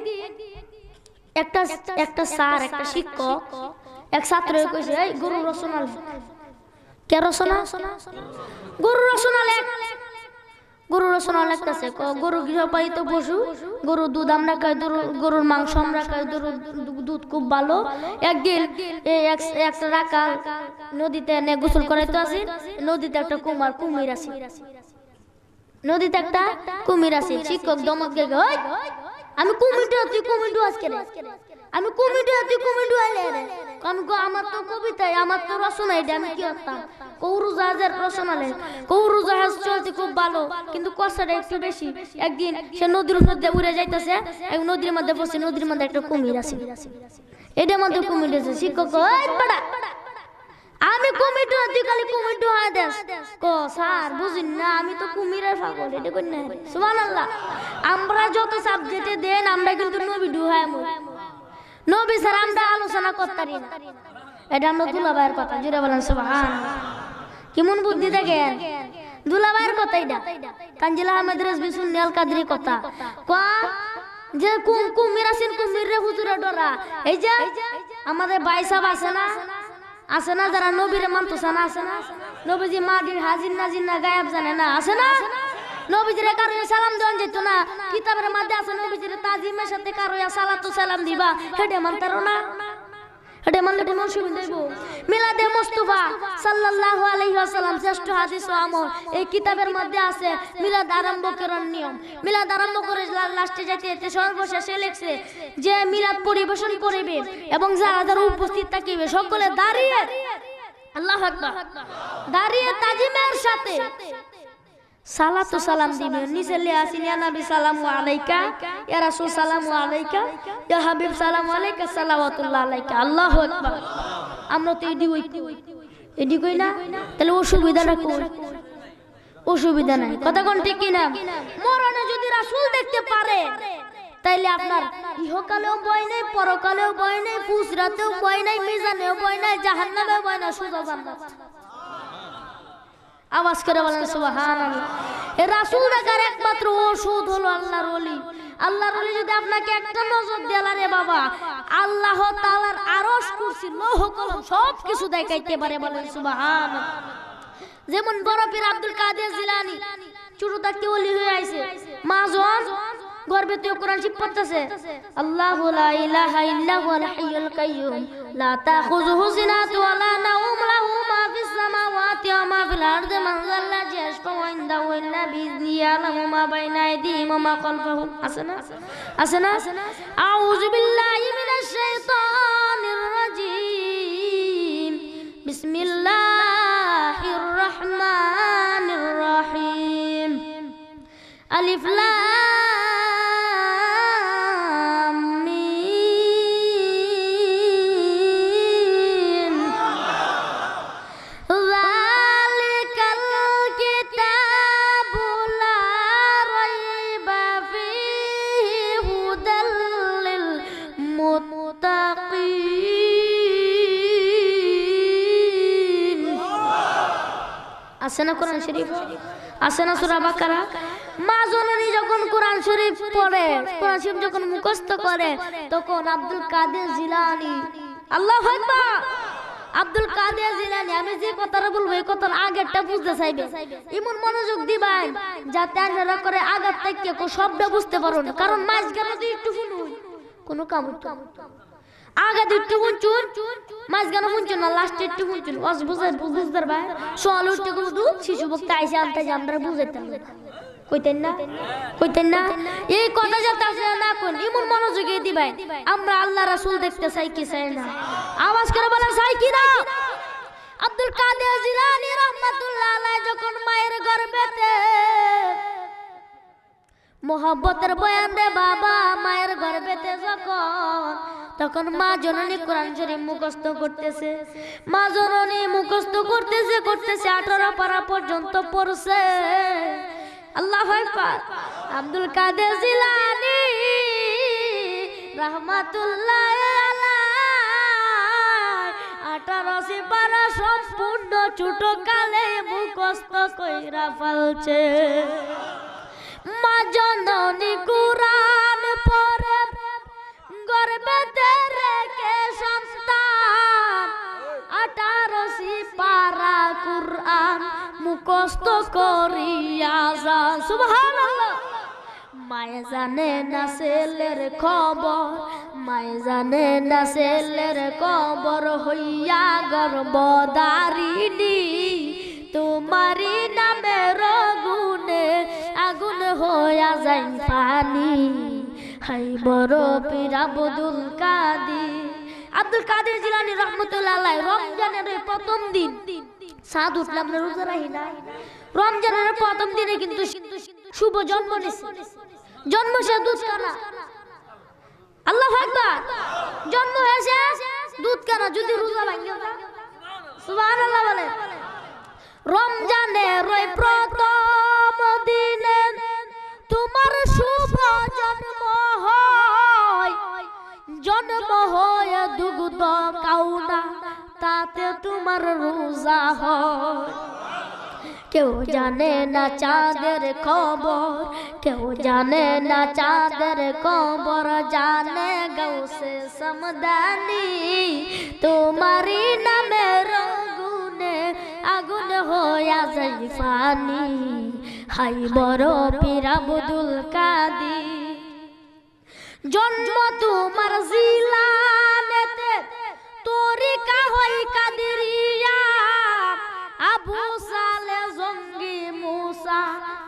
একটা একটা স্যার একটা শিক্ষক এক ছাত্র কইছে এই গরু রচনা কে রচনা গরু রচনা লেখ গরু রচনা লেখতেছে গরু গৃহপালিত পশু গরু দুধ আমরা খাই গরুর মাংস আমরা খাই দুধ খুব ভালো একদিন একটা রাখাল নদীতে এনে গোসল করাইতে আসি নদীতে একটা কুমির আছে নদীতে একটা কুমির আছে শিক্ষক দমক দিয়ে আমি কুমিরটা তুই কুমিরটা আজকে রে আমি কুমিরটা তুই কুমিরটা আইলে রে আমি আমার তো কবিতা আমার তো রচনা এটা আমি কি করতাম কৌরু জাহাজের রচনা লেখ কৌরু জাহাজ চলতে খুব ভালো কিন্তু কষ্টটা একটু বেশি একদিন সে নদীর উপর দিয়ে উড়ে যাইতেছে নদীর মধ্যে পড়ছে নদীর মধ্যে একটা কুমির আছে এটার মধ্যে কুমির আছে শিক্ষক ওই বড়া আমি কুমিরটা তুই খালি কুমিরটা হয় দেশ কো স্যার বুঝিন না আমি তো কুমিরের পাগল এটা কই না সুবহানাল্লাহ আমরা যত সাবজেক্টে দেন আমরা কিন্তু নবী ডুহায় মুই নবী স্যার আমরা আলোচনা করতারি না এটা আমরা দুলাভাইয়ের কথা জুড়ে বলেন সুবহানাল্লাহ কেমন বুদ্ধি দেখেন দুলাভাইয়ের কথা এটা কাঞ্জিলা আহমেদ রেজভী সুন্নি আল কাদরি কথা কো যে কুমির আছেন কুমির রে হুজুরে ডরা এই যে আমাদের ভাই সাহেব আছে না যারা নবীরে মানতেছে না আছে না নবীজি মাটির হাজির নাজির না গায়েব জানে না আছে না নবীজির কারো সালাম দেওয়া যেত না কিতাবের মধ্যে আছে নবীজির তাজিমের সাথে কারো সালাতু সালাম দিবা হেডে মানতারো না হেডে মানলে কোনো অসুবিধা হইব মিলাদে মুস্তাফা সাল্লাল্লাহু আলাইহি ওয়াসাল্লাম শ্রেষ্ঠ হাদিস ও আমল এই কিতাবের মধ্যে আছে মিলাদ আরম্ভ করার নিয়ম মিলাদ আরম্ভ করে লাস্টে যাইতে সর্বশেষে লেখছে যে মিলাদ পরিবেশন করিবে এবং যারা যারা উপস্থিত থাকিবে সকলে দাঁড়িয়ে আল্লাহু আকবার দাঁড়িয়ে তাজিমের সাথে সালাতু সালাম দিবে নিচে লে আসিন ইয়া নবী সালামু আলাইকা ইয়া রাসূল সালামু আলাইকা ইয়া হাবিব সালামু আলাইকা সালাওয়াতুল্লাহ আলাইকা আল্লাহু আকবার আমরা তো এডি কই না তাহলে অসুবিধাটা কই অসুবিধা নাই কথা কোন ঠিক কি না মরণে যদি রাসূল দেখতে পারে তাইলে আপনার ইহকালেও ভয় নাই পরকালেও ভয় নাই ফুসরাতেও ভয় নাই মিজানেও ভয় নাই জাহান্নামেও ভয় নাই শুধু জান্নাত আওয়াজ করে বলেন সুবহানাল্লাহ এই রাসূল দেখার একমাত্র ওষুধ হলো আল্লাহর ওলি আল্লাহর ওলি যদি আপনাকে একটা নজর দেলা রে বাবা আল্লাহ তাআলার আরশ কুরসি লৌহ কলম সব কিছু দেখাইতে পারে বলেন সুবহানাল্লাহ যেমন বড় পীর আব্দুল কাদের জিলানী ছোট থাকতে ওলি হয়ে আইছে মাজন গর্বে তো কোরআন শিখ পড়তেছে আল্লাহু লা ইলাহা ইল্লা হুয়াল হাইয়ুল কাইয়্যুম লা তাখুযুহু সিনাতুন ওয়া লা নাওম লাহু মা ফিস সামাওয়াতি ওয়া মা ফিল আরদি মান যাল্লাযী ইয়াশফাউ ইনদাহু ইল্লা বিইذনিহি ইয়ালামু মা বাইনা আইদিহিম ওয়া মা খালফাহুম আসনা আউযু বিল্লাহি মিনাশ শাইতানির রাজীম বিসমিল্লাহির রাহমানির রাহিম আলিফ লাম আসেনা কোরআন শরীফ আসেনা সূরা বাকারা মা জননী যখন কোরআন শরীফ পড়ে কোরআন শরীফ যখন মুখস্থ করে তখন আব্দুল কাদের জিলানী আল্লাহু আকবার আব্দুল কাদের জিলানী আমি যে কথাটা বলবো এই কথার আগেরটা বুঝতে চাইবে এমন মনোযোগ দিবেন যাতে আপনারা করে আগের থেকে কোন শব্দ বুঝতে পারুন কারণ মাঝখানে যদি একটু শুনুন কোনো কাম হতো আগে দুটো শুনছুন মাঝখানে শুনছুন না লাস্টে একটু শুনছুন ওয়াজ বুঝবার ভাই সোয়াল উঠতে গুদু শিশু বক্তা আইসা আনতে আমরা বুঝাইতাম কইতেন না এই কথা যাতে আপনারা না কোন এমন মনোযোগে দিবেন আমরা আল্লাহ রাসূল দেখতে চাই কি চাই না আওয়াজ করে বলেন চাই কি না আব্দুল কাদের জিলানী রাহমাতুল্লাহ আলাইহি যখন মায়ের গর্ভেতে মোহাব্বতের বয়ান রে বাবা মায়ের গর্ভেতে যখন তখন মা জননী কোরআন শরীফ মুখস্থ করতেছে, মা জননী মুখস্থ করতেছে 18 পারা পর্যন্ত পড়ছে। আল্লাহু আকবার। আব্দুল কাদের জিলানী রাহমাতুল্লাহ আলাইহি 18 পারা সম্পূর্ণ ছোট কালে মুখস্থ কইরা ফেলছে। মা জননী কুরআন পড়ে গর্ভে রেখে সন্তান 18 পারা কুরআন মুখস্থ করিয়া যান। সুবহানাল্লাহ। মায়ে জানে না ছেলের খবর, মায়ে জানে না ছেলের খবর, হইয়া গর্ভধারিণী তোমারি নামের গুণে আগুন হইয়া যায় পানি। হাই বড় পীর আব্দুল কাদের জিলানী রাহমাতুল্লাহ আলাইহি রমজানের প্রথম দিন সাদ উঠলাম না, রোজা রাখি না। রমজানের প্রথম দিনে কিন্তু শুভ জন্ম নিছে, জন্ম সে দুধ কানা। আল্লাহু আকবার। জন্ম হয়েছে দুধ কানা, যদি রোজা ভাঙে সুবহানাল্লাহ বলে। রমজানের প্রথম দিনে তোমার শুভ জন্ম হয়, জন্ম হয় দুগ্ধ কাউনা, তাতে তোমার রোজা হয়। কেউ জানে না চাঁদের খবর, কেউ জানে না চাঁদের খবর, জানে গৌসে সমদানি তোমারি নামের গুণে আগুন হইয়া যায় পানি। হাই বড় পীর আব্দুল কাদের। জন্ম তোমার জিলানেতে তরিকা হই কাদেরিয়া, আবু সালে জঙ্গি মুসা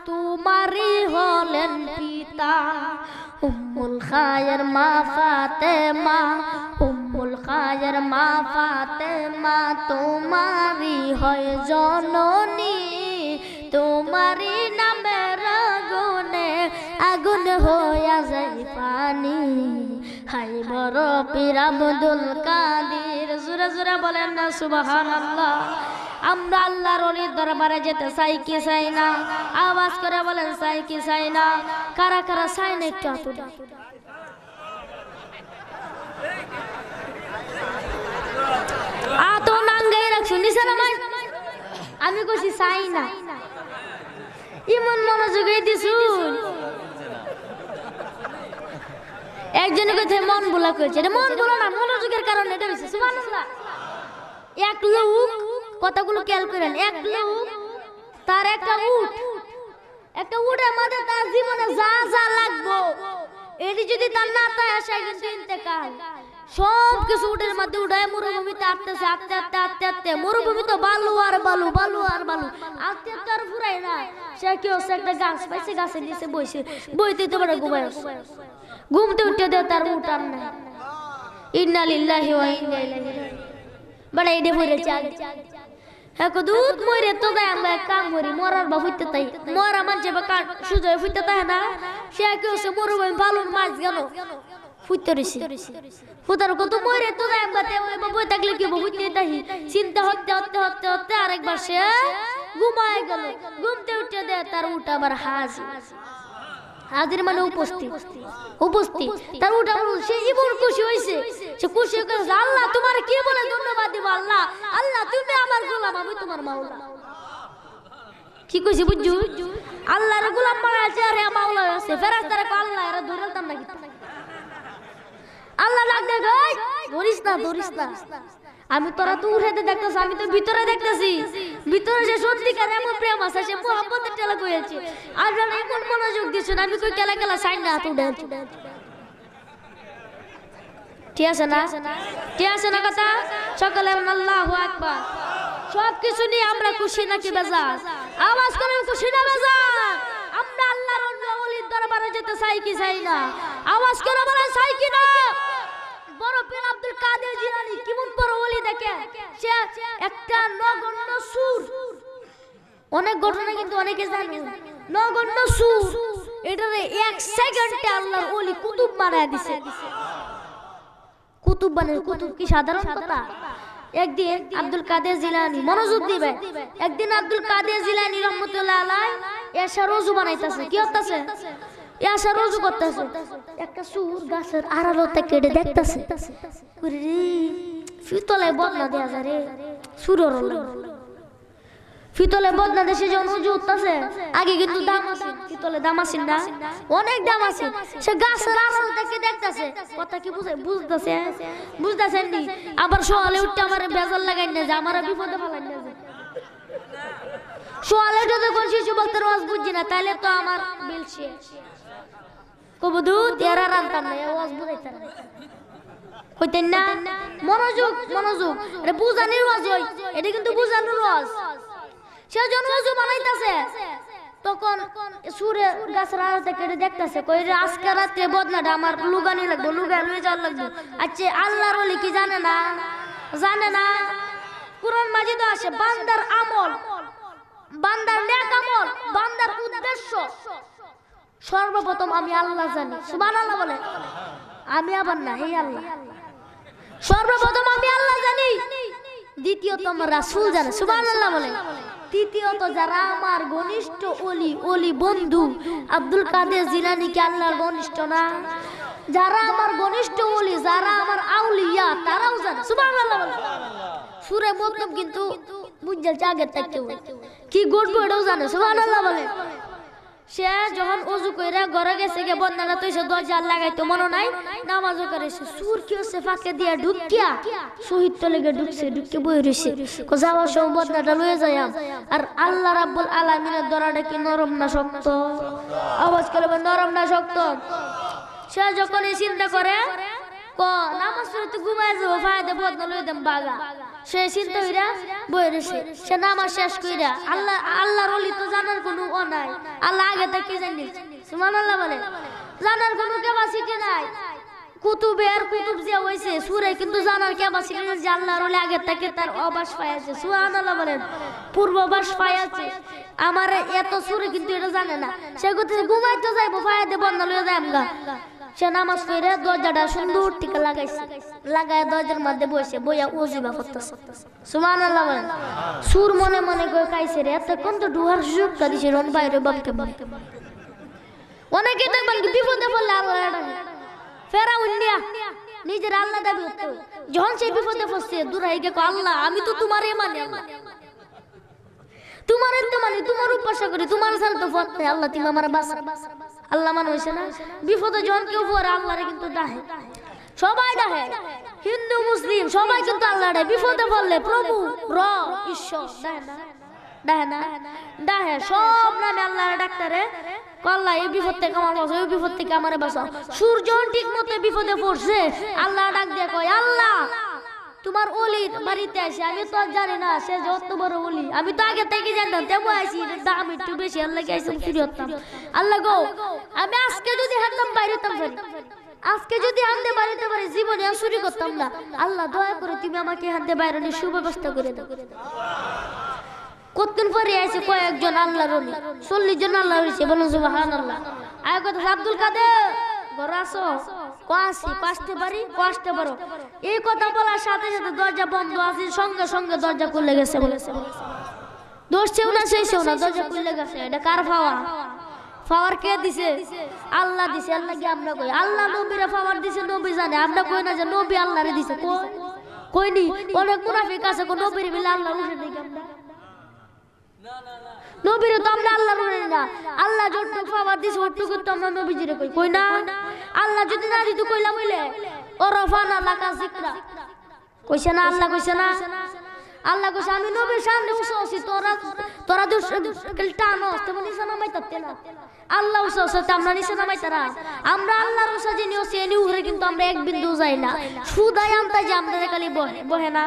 তোমারি হলেন পিতা। উম্মুল খায়ের মা ফাতেমা, উম্মুল খায়ের মা ফাতেমা তোমারি হয় জননী, তোমারি নামের গুণে আগুন হইয়া যায় পানি। হাই বড় পীর আব্দুল কাদের। জোরে জোরে বলেন না সুবহানাল্লাহ। আমরা আল্লাহর ওলির দরবারে যেতে চাই কি চাই না? আওয়াজ করে বলেন চাই কি চাই না? কারা কারা চাই না একটু হাত উঠান। আতো নাঙ্গাই রাখছো নিচে নামাই। আমি কইছি চাই না, ইমন মনোযোগ দিছুন। একজনে কইছে মন ভোলা কইছে, এটা মন ভোলা না, মনোযোগের কারণে এটা হইছে। সুবহানাল্লাহ। এক লোক, কথাগুলো খেয়াল করেন, এক লোক তার একটা উটের মধ্যে তার জীবনে যা যা লাগবো এটি যদি তার না তাই আসে কিন্তু ইন্তেকাল। সব কিছু উটের মধ্যে উঠায় মরুভূমিতে আটতেছে, আটতে আটতে আটতে আটতে মরুভূমি তো বালু আর বালু, বালু আর বালু, আটতে আটতে আর ফুরাই না। সে কি হচ্ছে, একটা গাছ পাইছে, গাছের নিচে বসে বইতে তো পারে ঘুমায়, ঘুমতে উঠে দেয় তার উঠ আর নাই। ইন্না লিল্লাহি ওয়া ইন্না ইলাইহি রাজিউন। বড় এডে পড়েছে আগে হ্যাঁ দুধ মরে তো দেয়। আমরা কাম করি মরার বা হইতে তাই মরা মানুষে বা সুযোগ হইতে তাই না। সে কি হচ্ছে মরুভূমি বালুর মাছ গেল ফুটতে রয়েছে, ফুটার কত মরে তো দেয়। আমরা বই থাকলে কি হইতে তাই চিন্তা হতে হতে হতে হতে আরেকবার সে ঘুমায় গেল। ঘুমতে উঠে দেয় তার উঠ আবার হাজির মানে উপস্থিত, উপস্থিত তার উঠা সে ইমন খুশি হয়েছে। সে খুশি হয়েছে, আল্লাহ তোমার কি বলে ধন্যবাদ দিব। আল্লাহ, আল্লাহ তুমি আমার গোলাম, আমি তোমার মাওলা। কি কইছি বুঝছো? আল্লাহর গোলাম বানাইছে আর মাওলা আছে। ফেরেশতারা কো আল্লাহ এরা ধরতাম নাকি? আল্লাহ ডাক দে, গই ধরিস না, ধরিস না। আমি তোরা তো উঠাইতে দেখতেছ, আমি তো ভিতরে দেখতেছি। ভিতরে যে সত্যিকার এমন প্রেম আছে, সে মোহাম্মদের টেলা কইছে। আর যারা এমন মনোযোগ দিছ না, আমি কই কেলা কেলা সাইন না তো উঠাই। ঠিক আছে না? ঠিক আছে না কথা? সকলে আল্লাহু আকবার। সব কিছু নিয়ে আমরা খুশি নাকি বেজার? আওয়াজ করে খুশি না বেজার? আমরা আল্লাহর ওলির দরবারে যেতে চাই কি চাই না? আওয়াজ করে বলেন চাই কি না? বড় পীর আব্দুল কাদের জিলানী কেমন বড় ওলি দেখেন। সে একটা নগণ্য সুর, অনেক ঘটনা কিন্তু অনেকে জানেন। নগণ্য সুর এটারে 1 সেকেন্ডে আল্লাহর ওলি কুতুব বানায় দিছে। কুতুব বানের কুতুব কি সাধারণ কথা? একদিন আব্দুল কাদের জিলানী, মনোযোগ দিবে, একদিন আব্দুল কাদের জিলানী রহমতুল্লাহ আলাইহি এশা রোজু বানাইতেছে। কি হতেছে? এশা রোজু করতেছে। একটা সুর গাছের আড়ালতে কেটে দেখতেছে, ওরে ফিতলে বদনা দেয়া যায় রে, সুরের ফিতলে বদনা দেশে যখন উজু উঠতেছে, আগে কিন্তু দাম আছে, ফিতলে দাম আছে না, অনেক দাম আছে। সে গাছের আড়াল থেকে দেখতেছে, কথা কি বুঝতেছে? বুঝতেছেন নি? আবার সকালে উঠতে আমার বেজাল লাগাই না যে আমার বিপদে ফেলাই না যে সকালে যদি কোন শিশু বক্তার ওয়াজ বুঝছি না, তাহলে তো আমার বিল শেষ। কবুদু তেরা রান্তাম না, ওয়াজ বুঝাইতাম না, কইতেন না? মনোযোগ মনোযোগ, এটা বুঝানির ওয়াজ হই, এটা কিন্তু বুঝানোর ওয়াজ। সে যখন ওযু বানাইতাছে তখন সুরে গাছের আড়া থেকে দেখতেছে, কই রে আজকে রাতে বদনাটা আমার লুগানি লাগবে, লুগা লুয়ে যাওয়ার লাগবে। আচ্ছা আল্লাহর ওলি কি জানে না? জানে না? কুরআন মাজিদে আসে বান্দার আমল, বান্দার নেক আমল, বান্দার উদ্দেশ্য সর্বপ্রথম আমি আল্লাহ জানি। সুবহানাল্লাহ বলে। আমি আবার না, হে আল্লাহ। সর্বপ্রথম আমি আল্লাহ জানি, দ্বিতীয়ত আমার রাসূল জানে। সুবহানাল্লাহ বলে। তৃতীয়ত যারা আমার ঘনিষ্ঠ ওলি, ওলি বন্ধু, আব্দুল কাদের জিলানী কি আল্লাহর ঘনিষ্ঠ না? যারা আমার ঘনিষ্ঠ ওলি, যারা আমার আউলিয়া, তারাও জানে। সুবহানাল্লাহ বলে। সূরা মুত্তাব কিন্তু বুঝল আগে থাকতে কি ঘটবে এটাও জানে। সুবহানাল্লাহ বলে। সে যখন ওযু কইরা ঘরে গেছে, গে বদনাটা তৈছে দরজা লাগাইতো মনে নাই, নামাজও করেছে। সুর কি হচ্ছে ফাঁকে দিয়া ঢুকিয়া শহীদ তলেগে ঢুকছে, ঢুকে বই রইছে। কো যাওয়ার সময় বদনাটা লয়ে যাইয়াম। আর আল্লাহ রাব্বুল আলামিনের দরাটা কি নরম না শক্ত? আওয়াজ করে নরম না শক্ত? সে যখন এই চিন্তা করে ক নামাজ পড়ে তো ঘুমায় যাবো, ফায়দা বদনা লয়ে দেম বাগা, সে চিন্তা হইরা বই রইছে। সে নামাজ শেষ কইরা আল্লাহর ওলি তো জানার কোনো ও নাই, আল্লাহ আগে থেকে জানি। সুবহানাল্লাহ বলে। জানার কোনো ক্যাপাসিটি নাই। কুতুবের কুতুব যে হইছে সূরা কিন্তু জানার ক্যাপাসিটি নাই যে আল্লাহর ওলি আগে থেকে তার অবাস পাইছে। সুবহানাল্লাহ বলেন। পূর্ববাস পাইছে। আমার এত সূরা কিন্তু এটা জানে না। সে কোথায় ঘুমাইতে যাইবো, ফায়দা বদনা লয়ে যাইমগা। সে নামাজ পড়ে দরজাটা সুন্দর টিকা লাগাইছে, লাগায় দরজার মধ্যে বসে বইয়া ওযিবা করতেছে। সুবহানাল্লাহ বলেন। সুর মনে মনে কই কাইছে রে, এত কোন তো দুহার সুযোগ দিছে রন বাইরে বামকে বাম। অনেকে দেখবেন বিপদে পড়লে আল্লাহ ডাকে, ফেরাউন নিয়া নিজের আল্লাহ দাবি করতে, যখন সেই বিপদে পড়ছে দূরাই গে কো আল্লাহ আমি তো তোমারই মানি, তোমারই তো মানি, তোমার উপাসনা করি, তোমার ছাড়া তো পথ নাই। আল্লাহ তুমি আমার বাঁচা। আল্লাহ মানে হইছে না? বিপদে যখন কেউ পড়ে আল্লাহরে কিন্তু ডাকে, সবাই ডাকে, হিন্দু মুসলিম সবাই কিন্তু আল্লাহ ডাকে। বিপদে পড়লে প্রভু র ঈশ্বর ডাকে না? ডাকে না? ডাকে। সব নামে আল্লাহরে ডাক্তারে আল্লাহ এই বিপদ থেকে আমার বাঁচাও, এই বিপদ থেকে আমারে বাঁচাও। সূর্য ঠিক মতো বিপদে পড়ছে, আল্লাহ ডাক দিয়ে কয় আল্লাহ তোমার ওলির বাড়িতে আসে, আমি তো জানি না সে যত বড় ওলি, আমি তো আগে থেকে জানতাম, তেমন আইছি দাম একটু বেশি, আল্লাহ আইসি চুরি হতাম। আল্লাহ গো আমি আজকে যদি হাঁটতাম বাইরেতাম পারি, আজকে যদি হাঁটতে বাড়িতে পারি, জীবনে আর চুরি করতাম না। আল্লাহ দয়া করে তুমি আমাকে হাঁটতে বাইরে নিয়ে সুব্যবস্থা করে দাও। কতদিন পরে আইছে কয়েকজন আল্লাহর ওলি, 40 জন আল্লাহ হইছে। বলুন সুবহানাল্লাহ। আয় কথা আব্দুল কাদের ঘরে আসো, আসি আসতে পারি, আসতে পারো। এই কথা বলার সাথে সাথে দরজা বন্ধ আছে, সঙ্গে সঙ্গে দরজা খুলে গেছে। বলেছে দোষছেও না শেষেও না, দরজা খুলে গেছে। এটা কার পাওয়া? পাওয়ার কে দিছে? আল্লাহ দিছে। আল্লাহ কি আমরা কই? আল্লাহ নবীরে পাওয়ার দিছে, নবী জানে। আমরা কই না যে নবী আল্লাহরে দিছে, কইনি। অনেক মুনাফিক আছে কোন নবীর বিলে আল্লাহ উঠে দিই আমরা, নবীর তো আমরা আল্লাহ রুনে না। আল্লাহ যতটুকু পাওয়ার দিছে ওটুকু তো আমরা নবীজিরে কই, কই না? আল্লাহ যদি না দিত কইলাম হইলে ওরফানা লাকা যিকরা কইছে না? আল্লাহ কইছে না? আল্লাহ কইছে আমি নবীর সামনে উসছি, তোরা দোষ টানো তেমন নিশা নামাইতে না। আল্লাহ উসছে আমরা নিশা নামাইতে না। আমরা আল্লাহর উসা যিনি ওসে নি উহরে কিন্তু আমরা এক বিন্দু যাই না। সুদাই আমতা যে আমরা খালি বহে না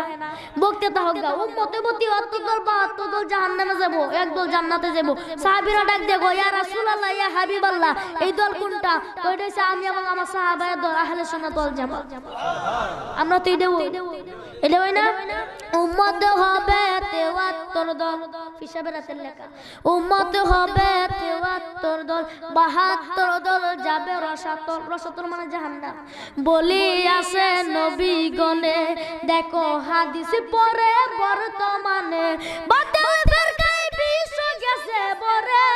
বকতে তাহগা উম্মতে প্রতি 72 দল 72 দল জাহান্নামে যাব, এক দল জান্নাতে যাব। সাহাবীরা ডাক দেগো ইয়া রাসূলুল্লাহ ইয়া হাবিবাল্লাহ, এই দল কোনটা? কইতেছে আমি এবং আমার সাহাবায়ে দল আহলে সুন্নাত ওয়াল জামাত। আমরা তো এটা হই না? উম্মত হবে 73 দল, হিসাবে রাতের লেখা। উম্মত হবে 73 72 দল 72 দল যাবে রসাতল। রসাতল মানে জাহান্নাম। বলি আছে নবী গণে দেখো হাদিস পড়ে বর্তমানে বাতিল ফিরকায় বিশ্ব গেছে বরে,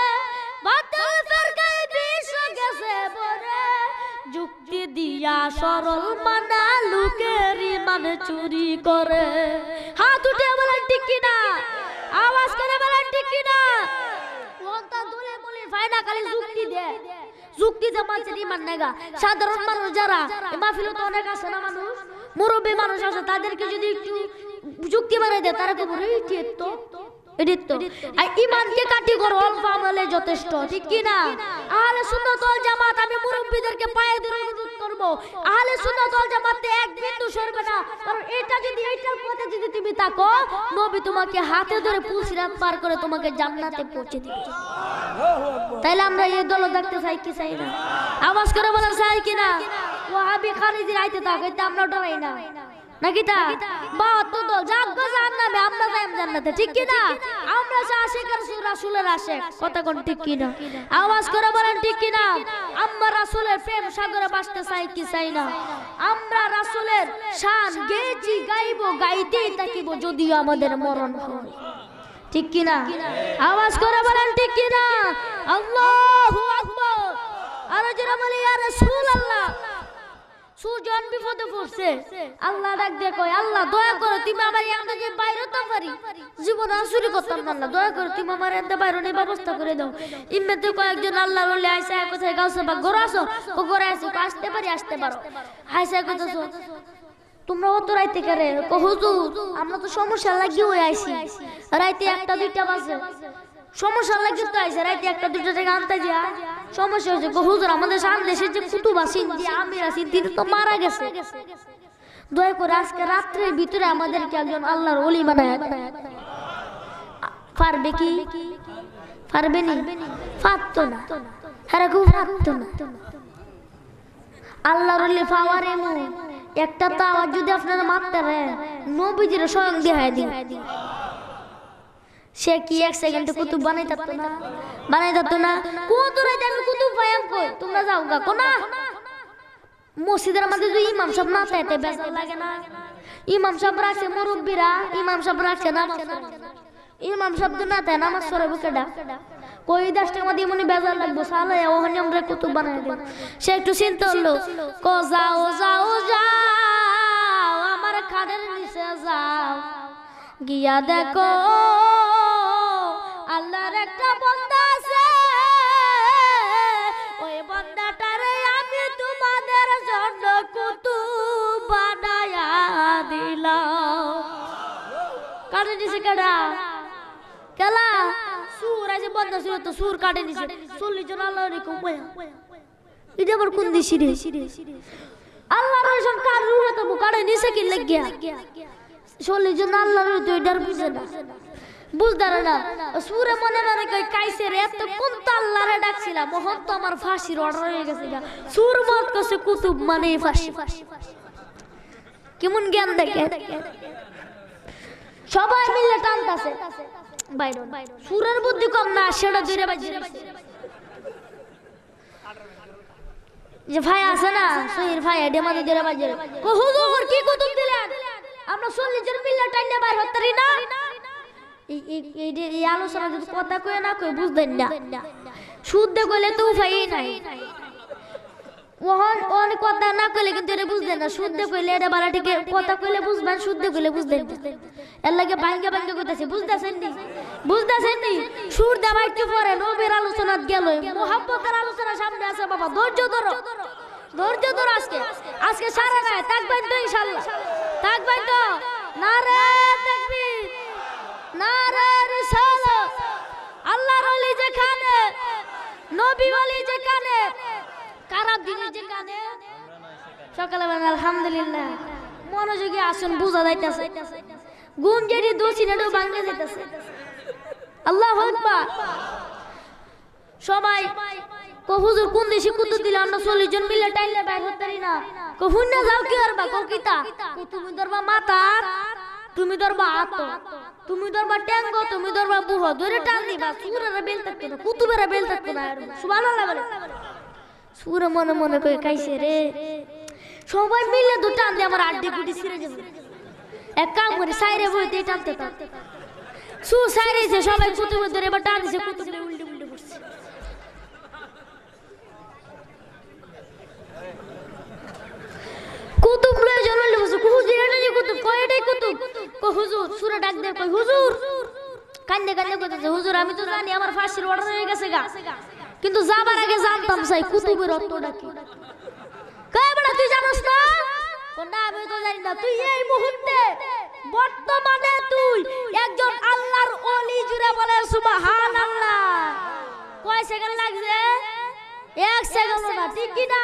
বাতিল ফিরকায় বিশ্ব গেছে বরে। যুক্তি দিয়া সরল মানা লোকের ইমান চুরি করে। হাত উঠে বলেন ঠিক কিনা, আওয়াজ করে বলেন ঠিক কিনা। ওটা দূরে বলি ফায়দা খালি যুক্তি দে, যুক্তি যে মানুষের ইমান নেগা। সাধারণ মানুষ যারা মাহফিলে তো অনেক আছে না, মানুষ মুরব্বী মানুষ আছে, তাদেরকে যদি একটু যুক্তি বানাই দেয় তারা কেবল ইমানকে কাটি করো, অল্প আমলে যথেষ্ট, ঠিক কিনা। আহলে সুন্নাত ওয়াল জামাত, আমি মুরব্বীদেরকে পায়ে ধরে অনুরোধ করব, আহলে সুন্নাত ওয়াল জামাতে এক বিন্দু সরবে না। কারণ এটা যদি এইটার পথে যদি তুমি থাকো, নবী তোমাকে হাতে ধরে পুলসিরাত পার করে তোমাকে জান্নাতে পৌঁছে দিবে। তাইলে আমরা এই দল দেখতে চাই কি চাই না? আওয়াজ করে বলেন চাই কিনা। ওয়াহাবি খারিজি রাইতে থাকে, এটা আমরা ডরাই না নাকি তা 72 দল জাগ্গ জান্নাতে, আমরা যাই জান্নাতে, ঠিক কি না। আমরা আশিক রাসূলের আশিক, কথা কোন ঠিক কি না? আওয়াজ করে বলেন ঠিক কি না। আমরা রাসূলের প্রেম সাগরে ভাসতে চাই কি চাই না? আমরা রাসূলের শান গেয়েছি, গাইবো, গাইতেই থাকিব যদিও আমাদের মরণ হয়, ঠিক কি না। আওয়াজ করে বলেন ঠিক কি না। আল্লাহু আকবার। আর যারা বলে ইয়া রাসূলুল্লাহ, সুজন বিপদে পড়ছে, আল্লাহ ডাক দিয়ে কয় আল্লাহ দয়া করে তুমি আমার এখান থেকে বাইরে তো পারি, জীবন চুরি করতাম না, আল্লাহ দয়া করে তুমি আমার এখান থেকে বাইরে নিয়ে ব্যবস্থা করে দাও। ইম্মেতে কয়েকজন আল্লাহ বলে আইসা কোথায় গাছে বা ঘর আসো, ও ঘরে আসো, আসতে পারি, আসতে পারো। আইসা কোথাছো তোমরা অত রাইতে কেরে? হুজুর আমরা তো সমস্যা লাগিয়ে হয়ে আইসি, রাইতে 1টা 2টা বাজে, সমস্যা লাগিয়ে তো আইসে, রাইতে 1টা 2টা থেকে আনতে যা সমস্যা হয়েছে। হুজুর আমাদের সামনে দেশের যে কুতুব আছেন, যে আমির আছেন, তিনি তো মারা গেছে, দয়া করে আজকে রাত্রের ভিতরে আমাদেরকে একজন আল্লাহর ওলি বানায়। পারবে কি? পারবে নি? পারতো না, হ্যাঁ খুব পারতো না। আল্লাহর ওলি পাওয়ার এমন একটা তো আওয়াজ যদি আপনারা মারতে রে, নবীজির স্বয়ং দেখায় দিন, সে কি 1 সেকেন্ডে কুতুব বানাই থাকতো না? বানাই থাকতো না? কত রাইতে আমি কুতুব পাইয়াম কই? তোমরা যাও গা কোনা মসজিদের মধ্যে যদি ইমাম সাহেব না থাকে বেজার লাগে না? ইমাম সাহেব রাখছে মুরব্বীরা, ইমাম সাহেব রাখছে নামাজ, ইমাম সাহেব তো না থাকে নামাজ পড়ে বুকেডা কই 10টার মধ্যে মনে বেজার লাগবো, সালে ওখানে আমরা কুতুব বানাই দেব। সে একটু চিন্তা হলো, কো যাও যাও যাও আমার খাদের নিচে যাও, গিয়া দেখো আল্লাহর একটা বান্দা আছে, ওই বান্দাটারে আমি তোমাদের জন্য কুতুব বানায়া দিলাম। কাটে দিছে কেডা? কেলা সুর আছে, বান্দা ছিল তো সুর কাটে দিছে। 40 জন আল্লাহর হুকুম বয়া, এটা আবার কোন দিছি রে? আল্লাহর রসুল কার রুহে তো কাটে দিছে কি লাগিয়া? 40 জন আল্লাহর তো এটার বুঝে না, বুঝদারে না। সুরে মনে মনে কই কাইছে রে, এত কোন তো আল্লাহরে ডাকছিলাম, মোহন তো আমার ফাঁসির অর্ডার হয়ে গেছে। সুর মত কছে কুতুব মানে ফাঁসি। কেমন জ্ঞান দেখে, সবাই মিলে টানতাছে বাইরে। সুরের বুদ্ধি কম না, সেটা ধরে বাজে যে ভাই আছে না সহির ভাই, এডে মানে ধরে বাজে। কো হুজুর কি কুতুব দিলেন? আমরা 40 জন মিলে টাইনে বাইর হতারি না। এই আলোচনা যদি কথা কয়ে না কই বুঝবেন না, শুদ্ধ কইলে তো উপায় নাই। ওহন ওন কথা না কইলে কিন্তু এটা বুঝবেন না, শুদ্ধ কইলে এটা বালা ঠিক কথা কইলে বুঝবেন, শুদ্ধ কইলে বুঝবেন। এর লাগে ভাঙ্গা ভাঙ্গা কইতাছে, বুঝতাছেন নি? বুঝতাছেন নি? সুর দেওয়া একটু পরে নবীর আলোচনা গেল, মুহাব্বতের আলোচনা সামনে আছে। বাবা ধৈর্য ধরো, ধৈর্য ধরো। আজকে সারা রাত থাকবেন তো ইনশাআল্লাহ, থাকবেন তো? নারে তাকবীর, নারে রিসালাত। আল্লাহর ওলি যেখানে, নবী ওলি যেখানে, খারাপ জিনিস যেখানে, সকালে বলেন আলহামদুলিল্লাহ। মনোযোগী আসুন, বুঝা যাইতাছে গুণ যেটি দোষিনেও ভাঙে যাইতাছে। আল্লাহু আকবার। সবাই কো হুজুর কোন দেশে কুতুব দিলে? আমরা 40 জন মিলে টাইলে বাইর হতারি না। কো হুন্না যাও কি করবা? কো কিতা? কো তুমি ধরবা মাথা, তুমি ধরবা আত, তুমি ধরবা ট্যাঙ্গো, তুমি ধরবা বুহ, ধরে টান দিবা। সুরেরা বেল থাকতো না, কুতুবেরা বেল থাকতো না। সুবহানাল্লাহ বলে। সুরে মনে মনে কই খাইছে রে, সবাই মিলে দু টান দিয়ে আমার আড্ডি গুটি ছিঁড়ে যাবে। এক কাম করে সাইরে বইতে টানতে টানতে সু সাইরেছে, সবাই কুতুবে ধরে এবার টান দিছে, কুতুবে উল্টে উল্টে পড়ছে। কুতুব লয়ে জললে বসে, হুজুর এটা যে কুতুব, কয় এটাই কুতুব। কয় হুজুর, সুরে ডাক দে, কয় হুজুর। কান্দে কান্দে কইতেছে, হুজুর আমি তো জানি আমার ফাঁসির অর্ডার হয়ে গেছে গা, কিন্তু যাবার আগে জানতাম চাই কুতুবের অর্থটা কি। কয় বড় তুই জানোস না? না আমি তো জানি না। তুই এই মুহূর্তে বর্তমানে তুই একজন আল্লাহর ওলি, জুড়ে বলে সুবহানাল্লাহ। কয় সেকেন্ড লাগছে? 1 সেকেন্ড না, ঠিক কি না?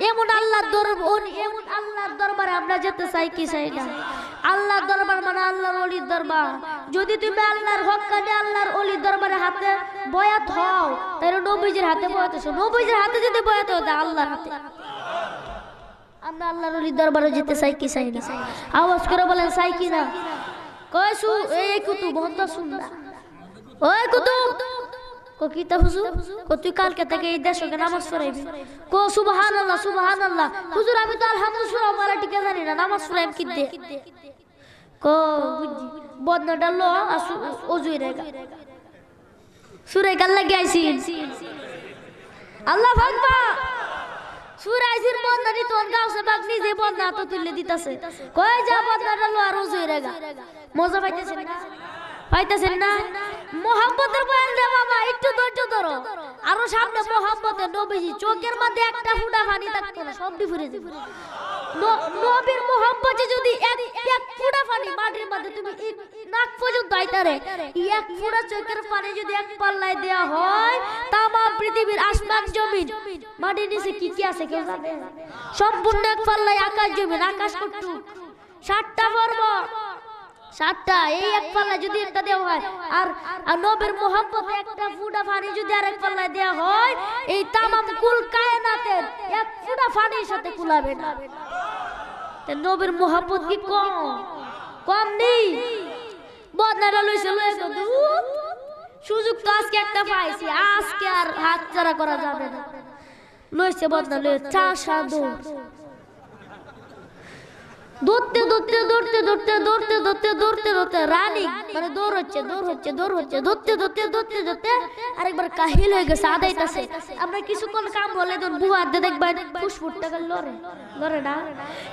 এমন আল্লাহর দরবার, এমন আল্লাহর দরবারে আমরা যেতে চাই কি চাই না? আল্লাহর দরবার মানে আল্লাহর ওলির দরবার। যদি তুমি আল্লাহর হক্কানি আল্লাহর ওলির দরবারে হাতে বয়াত হও, তাহলে নবীজির হাতে বয়াত হছো। নবীজির হাতে যদি বয়াত হও, তাহলে আল্লাহর হাতে। আমরা আল্লাহর ওলির দরবারে যেতে চাই কি চাই না? আওয়াজ করে বলেন চাই কি না? কয় সু এই কুতুব বন্ধ শুন না। ওই কুতুব কো কিতা হুজুর, কো তুই কালকে থেকে এই দেশকে নামাজ পড়াইবি। কো সুবহানাল্লাহ সুবহানাল্লাহ। হুজুর আমি তো আলহামদুলিল্লাহ মারা টিকে জানি না, নামাজ পড়াইম কি দে। কো বুঝি বদনাটা লো ওজুই রেগা সুরে গাল লাগি আইছি। আল্লাহু আকবার। সুরে আইছির বদনানি তোন গাউসে বাগ নিজে বদনা তো তুলে দিতাছে। কই যা বদনাটা লো আর ওজুই রেগা। মজা পাইতেছেন না? পাইতেছেন না? মোহাম্মদের বয়ান রে বাবা, একটু ধৈর্য ধরো। আরো সামনে মোহাম্মদের নবীজি চোখের মধ্যে একটা ফুটা পানি থাকতো না, সব ফুরে যাবে। নবীর মোহাম্মদে যদি এক ফুটা পানি মাটির মধ্যে তুমি নাক পর্যন্ত আইতারে, এক ফুটা চোখের পানি যদি এক পাল্লায় দেয়া হয়, তামাম পৃথিবীর আসমান জমিন মাটির নিচে কি কি আছে কেউ জানে? সম্পূর্ণ এক পাল্লায় আকাশ জমিন, আকাশ কটু 7টা পর্বত, 7টা। এই এক পাল্লা যদি একটা দেওয়া হয়, আর নবীর মোহাম্মদ একটা ফুটা পানি যদি আরেক পাল্লায় দেওয়া হয়, এই তামাম কুল কায়নাতের এক ফুটা পানির সাথে কুলাবে না। নবীর মোহাম্মদ কি কম? কম নেই। বদনাটা লইছে লয়ে কত সুযোগ তো আজকে একটা পাইছি, আজকে আর হাত ছাড়া করা যাবে না। লইছে বদনা লয়ে চাষা দৌড়তে দৌড়তে দৌড়তে দৌড়তে দৌড়তে দৌড়তে দৌড়তে দৌড়তে রানিং মানে দৌড় হচ্ছে দৌড়তে দৌড়তে দৌড়তে দৌড়তে আরেকবার কাহিল হয়ে গেছে, আদাইতাছে। আমরা কিছুক্ষণ কাম বলে তো বুয়া দে দেখবা ফুসফুট টাকা লরে লরে না,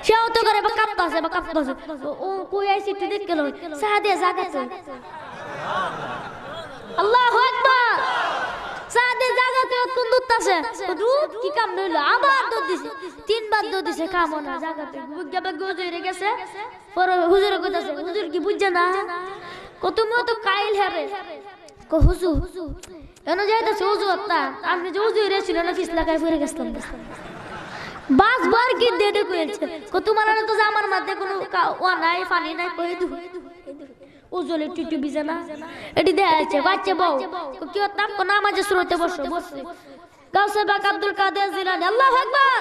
সেও তো করে বা কাঁপতাছে ও কই আইছে একটু দেখ গেল সাদে জাগাতে। আল্লাহু আকবার। সাদে জাগাতে কোন দুতাছে কি কাম নইলো, আবার দৌড় দিছে, 3বার দৌড় দিছে, কাম না জাগাতে বুঝাবে গজরে গেছে। পরে হুজুরে কইতাছে, হুজুর কি বুঝছে না? কত মত কাইল হবে। কো হুজুর এনো যাইতাছে হুজুর তা আপনি যে হুজুরে ছিল না ফিস লাগায় পড়ে গেছলাম। বাস বার কি দেড়ে কইছে, কো তোমার তো আমার মধ্যে কোনো ও নাই পানি নাই কই দু উজলে টিটি বিজানা এটি দেখাচ্ছে বাচ্চা বউ কি হতাম কোন নামাজে শুরুতে বসে গাউসে বাক আব্দুল কাদের জিলানী। আল্লাহু আকবার।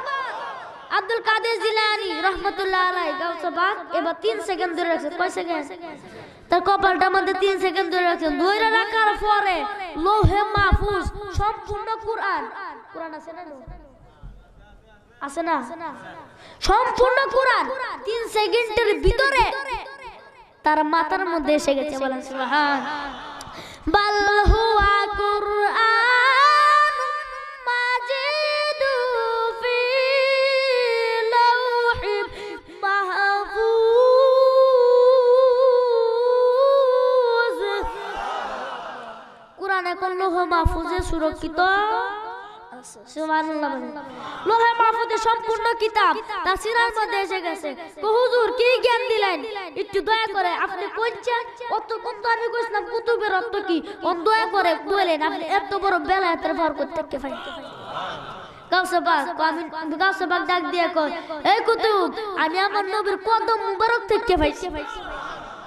আব্দুল কাদের জিলানী রাহমাতুল্লাহ আলাইহি গাউসে বাক এবার 3 সেকেন্ড ধরে রাখছে। কয় সেকেন্ড? তার কপালটার মধ্যে 3 সেকেন্ড ধরে রাখছেন। ধরে রাখার পরে লৌহে মাহফুজ সম্পূর্ণ কোরআন আছে না? আছে না? সম্পূর্ণ কোরআন 3 সেকেন্ডের ভিতরে তার মাথার মধ্যে এসে গেছে। বলেন সুবহান। বাল হুয়া কুরআন মাজিদু ফি লাউহি মাহফুজ। কোরআন এখন লৌহ মাহফুজে সুরক্ষিত। সুবহানাল্লাহ। লৌহ মাহফুজে সম্পূর্ণ কিতাব তাফসীরের মধ্যে এসে গেছে। তো হুজুর কি জ্ঞান দিলেন একটু দয়া করে আপনি কইছেন, অত কোন তো আমি কইছিলাম কুতুবের অর্থ কি, দয়া করে বলেন আপনি এত বড় বেলায়েতের বরকত থেকে পাই। গাউসে বাগ আমি গাউসে বাগ ডাক দিয়া কই, এই কুতুব আমি আমার নবীর কদম মুবারক থেকে পাইছি।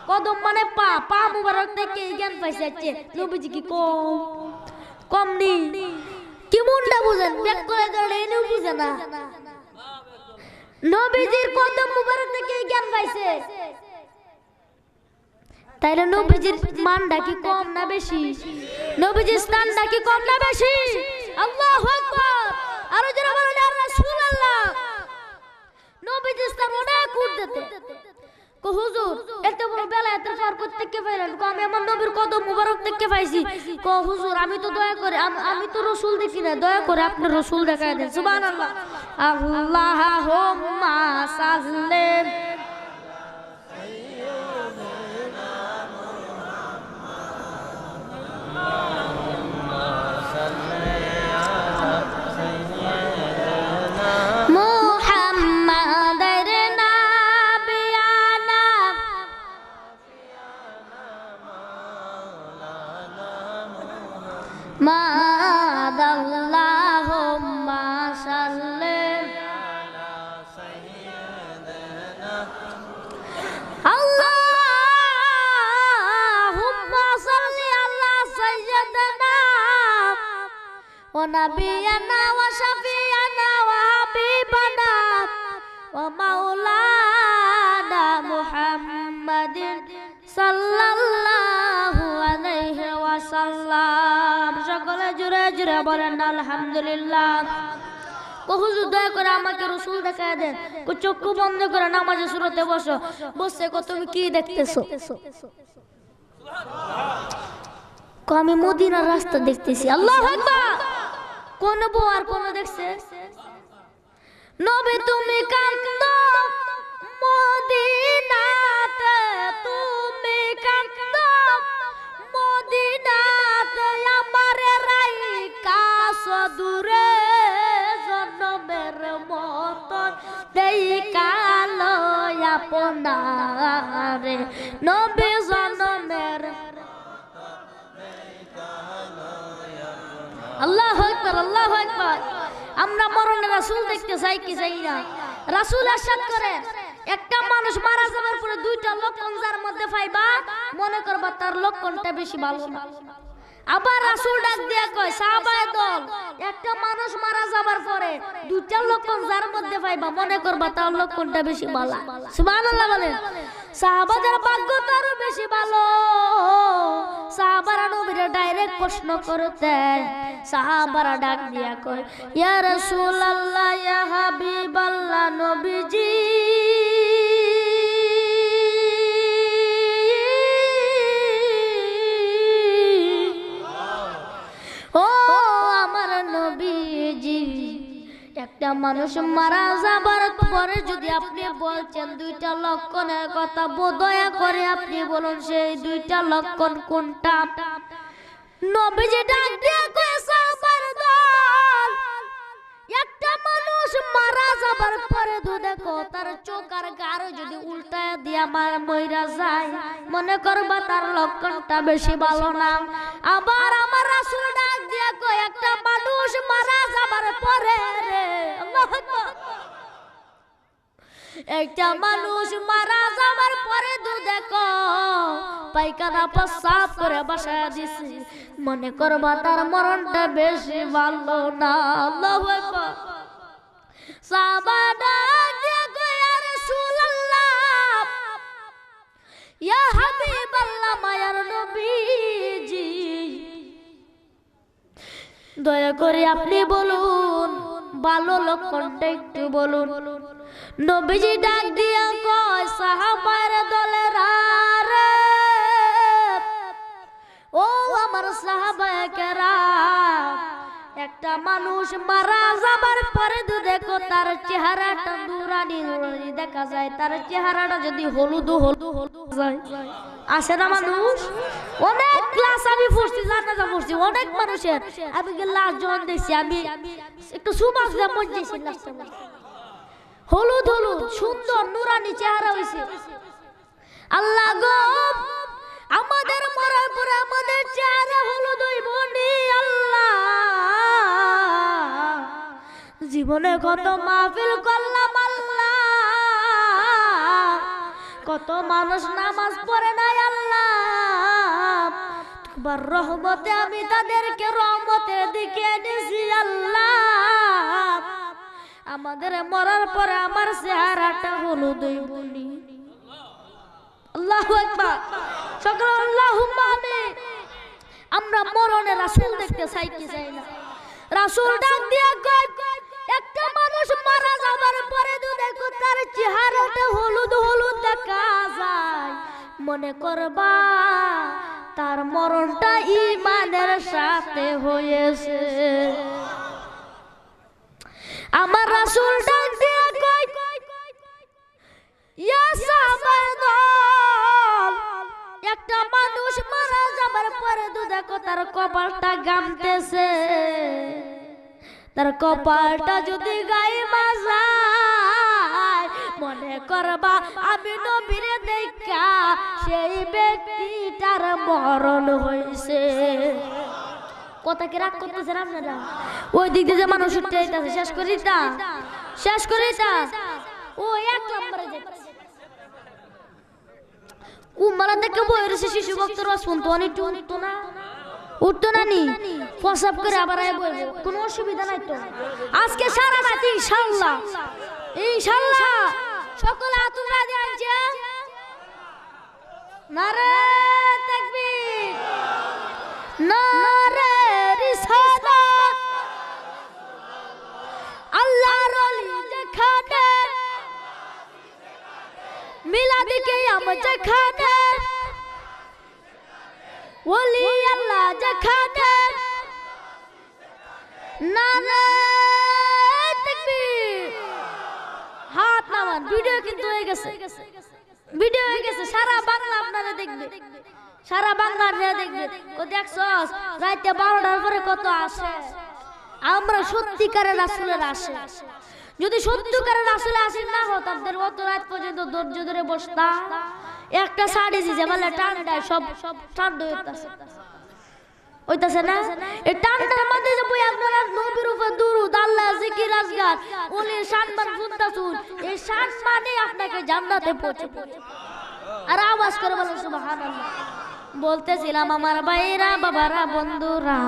কদম মানে পা, পা মুবারক থেকে জ্ঞান পাইছি। আছে নবীজি কি কম নেই কি মুন্ডা বুঝেন ব্যাক করে গড়ে এনেও বুঝে না। নবীজির কদম মুবারক থেকে জ্ঞান পাইছে। তাইলে নবীজির মানটা কি কম না বেশি? নবীজির স্থানটা কি কম না বেশি? আল্লাহু আকবার। আরো যারা বলেন ইয়া রাসূলুল্লাহ, নবীজির স্থান অনেক উর্ধ্বতে। কো হুজুর এত বড় বেলায়েতের বরকত থেকে পাইলেন? কো আমি আমার নবীর কদম মুবারক থেকে পাইছি। কো হুজুর আমি তো দয়া করে আমি তো রাসূল দেখি না, দয়া করে আপনি রাসূল দেখায় দেন। সুবহানাল্লাহ। আল্লাহুম্মা সাল্লি Allahumma salli ala sayyidina wa nabiyyina wa shafi'ina wa habibina wa maulana Muhammadin sallallahu alaihi wasallam. সকলে জোরে জোরে বলেন আলহামদুলিল্লাহ। কো হুজুর দয়া করে আমাকে রাসূল দেখায় দেন। কো চক্ষু বন্ধ করে নামাজে সুরতে বসো। বসে কো তুমি কি দেখতেছো? কো আমি মদিনার রাস্তা দেখতেছি। আল্লাহু আকবার। কোন বউ আর কোন দেখছে? নবী তুমি কান্দো মদিনাতে, তুমি কান্দো মদিনাতে, আমারে রাইকা সদূরে জনমের মতন দেইকা লয় আপনারে। নবী জনমের আল্লাহু আকবার, আল্লাহু আকবার। আমরা মরণে রাসূল দেখতে চাই কি চাই না? রাসূল ارشاد করেন একটা মানুষ মারা যাবার পরে দুইটা লক্ষণ যার মধ্যে পাইবা, মনে করবা তার লক্ষণটা বেশি ভালো না। আবার রাসূল ডাক দিয়া কয় সাহাবায়ে দল, একটা মানুষ মারা যাবার পরে দুইটা লক্ষণ যার মধ্যে পাইবা, মনে করবা তার লক্ষণটা বেশি ভালো। সুবহানাল্লাহ বলেন। সাহাবাদের ভাগ্য তারও বেশি ভালো। সাহাবারা নবীরে ডাইরেক্ট প্রশ্ন করতেন। সাহাবারা ডাক দিয়া কয় ইয়া রাসূলুল্লাহ, ইয়া হাবিবাল্লাহ, নবীজি ও আমার নবীজি, একটা মানুষ মারা যাবার পরে যদি আপনি বলছেন দুইটা লক্ষণের কথা, দয়া করে আপনি বলুন সেই দুইটা লক্ষণ কোনটা? নবীজি ডাক দিয়ে কয় সাহাবার দল, একটা মানুষ মারা যাবার পরে দেখো তার চোখ আর গাড় যদি উল্টায় দিয়া মইরা যায়, মনে করবা তার লক্ষণটা বেশি ভালো না। আবার আমার রাসূল ডাক দিয়া কয় একটা মানুষ মারা যাবার পরে রে, আল্লাহু আকবার, একটা মানুষ মারা যাবার পরে দেখো পায়খানা প্রস্রাব করে বাসায় দিছে, মনে করবা তার মরণটা বেশি ভালো না। আল্লাহু আকবার। সাহাবারা দিয়া কয় ইয়া রাসূলুল্লাহ, ইয়া হাবিবাল্লাহ, মায়ার নবীজি, দয়া করে আপনি বলুন ভালো লক্ষণটা একটু বলুন। নবীজি ডাক দিয়া কয় সাহাবার দলেরা রে, ও আমার সাহাবায়ে কেরাম, একটা মানুষ মারা যাবার পরে দেখো তার চেহারাটা নুরানি নুরানি দেখা যায়, তার চেহারাটা যদি হলুদ হলুদ যায়, আসে না মানুষ? অনেক ক্লাস আমি পড়ছি, জানাজা পড়ছি অনেক মানুষের, আমি লাশ যখন দেখছি আমি একটু সুমাস দিয়ে মজেছি, লাশটা হলুদ হলুদ সুন্দর নুরানি চেহারা হইছে। আল্লাহ গো, আমাদের মরার পরে আমাদের চেহারা হলুদ হইব নি? আল্লাহ, জীবনে কত মাহফিল করলাম আল্লাহ, কত মানুষ নামাজ পড়ে নাই আল্লাহ, তোমার রহমতে আমি তাদেরকে রহমতের দিকে এনেছি আল্লাহ, আমাদের মরার পরে আমার চেহারাটা হলুদ হইব নি? আল্লাহু আকবার, সকলে আল্লাহুম্মা আমিন। আমরা মরণে রাসূল দেখতে চাই না। রাসূল ডাক দিয়া কয়, একটা মানুষ মারা যাবার পরে তো দেখো তার চেহারাটা হলুদ হলুদ দেখা যায়, মনে করবা তার মরণটা ঈমানের সাথে হয়েছে। আমার রাসূল ডাক দিয়া কয়, ইয়া সাহাবাগণ, একটা মানুষ মারা যাবার পরে তো দেখো তার কপালটা গামতেছে, তার কপালটা যদি গায়ে মাজায়, মনে করবা আমি নবীরে দেখা সেই ব্যক্তিটার মরণ হয়েছে। কথা কি রাগ করতেছেন আপনারা? ওই দিক দিয়ে যে মানুষ উঠতে যাইতেছে, শেষ করি তা ও এক নম্বরে যাচ্ছে। কুমারা দেখে বই রয়েছে শিশু ভক্ত রস শুনতো, অনেক উঠতো না নি, প্রসাব করে আবার বলবো, কোনো অসুবিধা নাই তো। আজকে সারা রাত ইনশাআল্লাহ সকলে আতুরা দিয়ে আনছে। নারে তাকবীর, নারে রিসালাত, আল্লাহর ওলি যেখানে, মিলাদি কিয়াম যেখানে, ওলি আল্লাহ যেখানে, নারে তাকবীর। হাত নামান। ভিডিও কিন্তু হয়ে গেছে, সারা বাংলা আপনারা দেখবে, সারা বাংলা দেখবে। ও দেখছস রাতে 12টার পরে কত আসে। আমরা সত্যিকারের রাসূলের আসে, যদি সত্যিকারের রাসূলের আসে না হতো আপনাদের অত রাত পর্যন্ত ধৈর্য ধরে বসতা। একটা সাড়ে যে বলে ঠান্ডায় সব ঠান্ডা হইতাছে না। এই ঠান্ডার মধ্যে যে বই আপনারা নবীর উপর দুরূদ, আল্লাহ জিকির আজগার, ওলির সম্মান শুনতাছুন, এই সম্মানে আপনাকে জান্নাতে পৌঁছে। আর আওয়াজ করে বলেন সুবহানাল্লাহ। বলতেছিলাম আমার ভাইরা, বাবারা, বন্ধুরা,